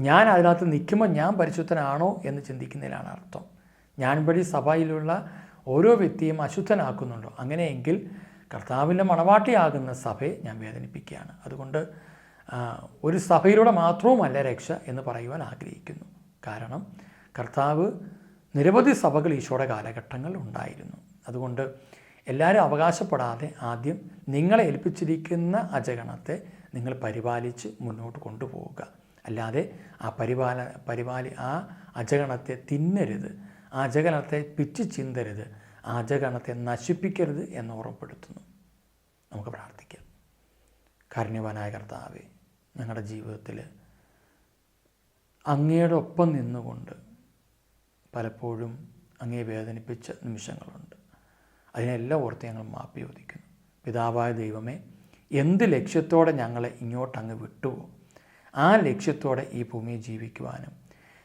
ഞാൻ അതിനകത്ത് നിൽക്കുമ്പോൾ ഞാൻ പരിശുദ്ധനാണോ എന്ന് ചിന്തിക്കുന്നതിലാണ് അർത്ഥം. ഞാൻ വഴി സഭയിലുള്ള ഓരോ വ്യക്തിയും അശുദ്ധനാക്കുന്നുണ്ടോ? അങ്ങനെയെങ്കിൽ കർത്താവിൻ്റെ മണവാട്ടിയാകുന്ന സഭയെ ഞാൻ വേദനിപ്പിക്കുകയാണ്. അതുകൊണ്ട് ഒരു സഭയിലൂടെ മാത്രവുമല്ല രക്ഷ എന്ന് പറയുവാൻ ആഗ്രഹിക്കുന്നു. കാരണം കർത്താവ് നിരവധി സഭകൾ ഈശോയുടെ കാലഘട്ടങ്ങൾ ഉണ്ടായിരുന്നു. അതുകൊണ്ട് എല്ലാവരും അവകാശപ്പെടാതെ ആദ്യം നിങ്ങളെ ഏൽപ്പിച്ചിരിക്കുന്ന അജഗണത്തെ നിങ്ങൾ പരിപാലിച്ച് മുന്നോട്ട് കൊണ്ടുപോവുക. അല്ലാതെ ആ അജഗണത്തെ തിന്നരുത്, ആ അജഗണത്തെ പിച്ചു ചിന്തരുത്, ആ അജഗണത്തെ നശിപ്പിക്കരുത് എന്ന് ഓർമ്മപ്പെടുത്തുന്നു. നമുക്ക് പ്രാർത്ഥിക്കാം. കാരുണ്യവാനായ കർത്താവേ, ഞങ്ങളുടെ ജീവിതത്തിൽ അങ്ങയുടെ ഒപ്പം നിന്നുകൊണ്ട് പലപ്പോഴും അങ്ങയെ വേദനിപ്പിച്ച നിമിഷങ്ങളുണ്ട്. അതിനെല്ലാം ഓർത്ത് ഞങ്ങൾ മാപ്പി ചോദിക്കുന്നു. പിതാവായ ദൈവമേ, എന്ത് ലക്ഷ്യത്തോടെ ഞങ്ങളെ ഇങ്ങോട്ട് അങ്ങ് വിട്ടുവോ ആ ലക്ഷ്യത്തോടെ ഈ ഭൂമിയിൽ ജീവിക്കുവാനും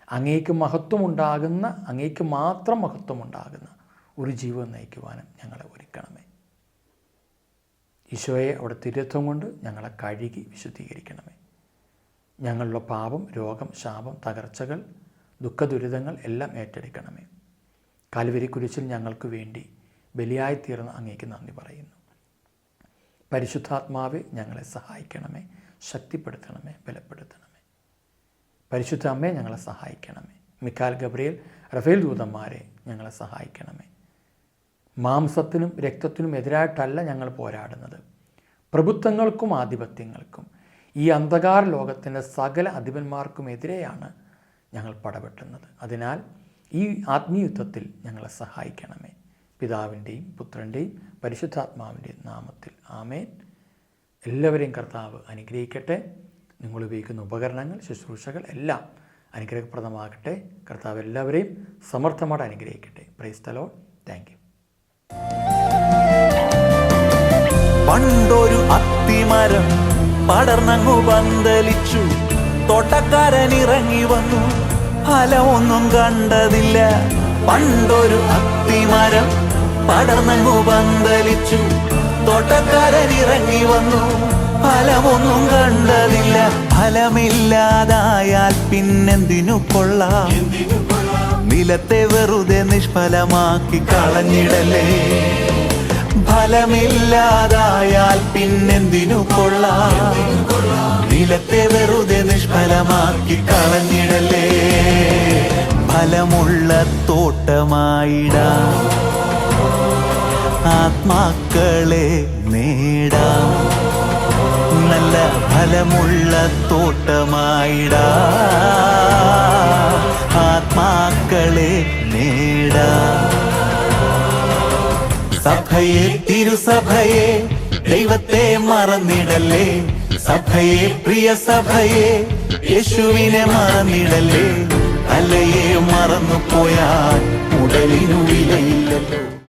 അങ്ങേക്ക് മഹത്വമുണ്ടാകുന്ന, അങ്ങേക്ക് മാത്രം മഹത്വമുണ്ടാകുന്ന ഒരു ജീവിതം നയിക്കുവാനും ഞങ്ങളെ ഒരുക്കണമേ. ഈശോയെ അവിടെ തിരുത്വം കൊണ്ട് ഞങ്ങളെ കഴുകി വിശുദ്ധീകരിക്കണമേ. ഞങ്ങളുടെ പാപം, രോഗം, ശാപം, തകർച്ചകൾ, ദുഃഖദുരിതങ്ങൾ എല്ലാം ഏറ്റെടുക്കണമേ. കാൽവരി കുരിശിൽ ഞങ്ങൾക്ക് വേണ്ടി ബലിയായിത്തീർന്ന അങ്ങേക്ക് നന്ദി പറയുന്നു. പരിശുദ്ധാത്മാവെ ഞങ്ങളെ സഹായിക്കണമേ, ശക്തിപ്പെടുത്തണമേ, ബലപ്പെടുത്തണമേ. പരിശുദ്ധ അമ്മയെ ഞങ്ങളെ സഹായിക്കണമേ. മിക്കാൽ, ഗബ്രിയേൽ, റഫേൽ ദൂതന്മാരെ ഞങ്ങളെ സഹായിക്കണമേ. മാംസത്തിനും രക്തത്തിനും എതിരായിട്ടല്ല ഞങ്ങൾ പോരാടുന്നത്, പ്രഭുത്വങ്ങൾക്കും ആധിപത്യങ്ങൾക്കും ഈ അന്ധകാര ലോകത്തിൻ്റെ സകല അധിപന്മാർക്കും എതിരെയാണ് ഞങ്ങൾ പടവെട്ടുന്നത്. അതിനാൽ ഈ ആത്മീയുദ്ധത്തിൽ ഞങ്ങളെ സഹായിക്കണമേ. പിതാവിൻ്റെയും പുത്രൻ്റെയും പരിശുദ്ധാത്മാവിൻ്റെയും നാമത്തിൽ ആമേൻ. എല്ലാവരെയും കർത്താവ് അനുഗ്രഹിക്കട്ടെ. നിങ്ങൾ ഉപയോഗിക്കുന്ന ഉപകരണങ്ങൾ, ശുശ്രൂഷകൾ എല്ലാം അനുഗ്രഹപ്രദമാകട്ടെ. കർത്താവ് എല്ലാവരെയും സമർത്ഥമായിട്ട് അനുഗ്രഹിക്കട്ടെ. Praise the Lord. Thank you. പണ്ടൊരു അത്തിമരം പടർന്നങ്ങു പന്തലിച്ചു, തോട്ടക്കാരൻ ഇറങ്ങി വന്നു, ഫലമൊന്നും കണ്ടതില്ല. പണ്ടൊരു അത്തിമരം പടർന്നങ്ങു പന്തലിച്ചു, തോട്ടക്കാരൻ ഇറങ്ങി വന്നു, ഫലമൊന്നും കണ്ടതില്ല. ഫലമില്ലാതായാൽ പിന്നെന്തിനു കൊള്ളാം? നിലത്തെ വെറുതെ നിഷ്ഫലമാക്കി കളഞ്ഞിടലേ. ഫലമില്ലാതായാൽ പിന്നെന്തിനു കൊള്ളാം? നിലത്തെ വെറുതെ നിഷ്ഫലമാക്കി കളഞ്ഞിടലേ. ഫലമുള്ള തോട്ടമായിടാം, ആത്മാക്കളെ നേടാം. നല്ല ഫലമുള്ള തോട്ടമായിടാം, ആത്മാക്കളെ നേടാം. സഭയെ, തിരുസഭയെ, ദൈവത്തെ മറന്നിടല്ലേ. സഭയെ, പ്രിയ സഭയെ, യേശുവിനെ മറന്നിടല്ലേ. തലയെ മറന്നു പോയാൽ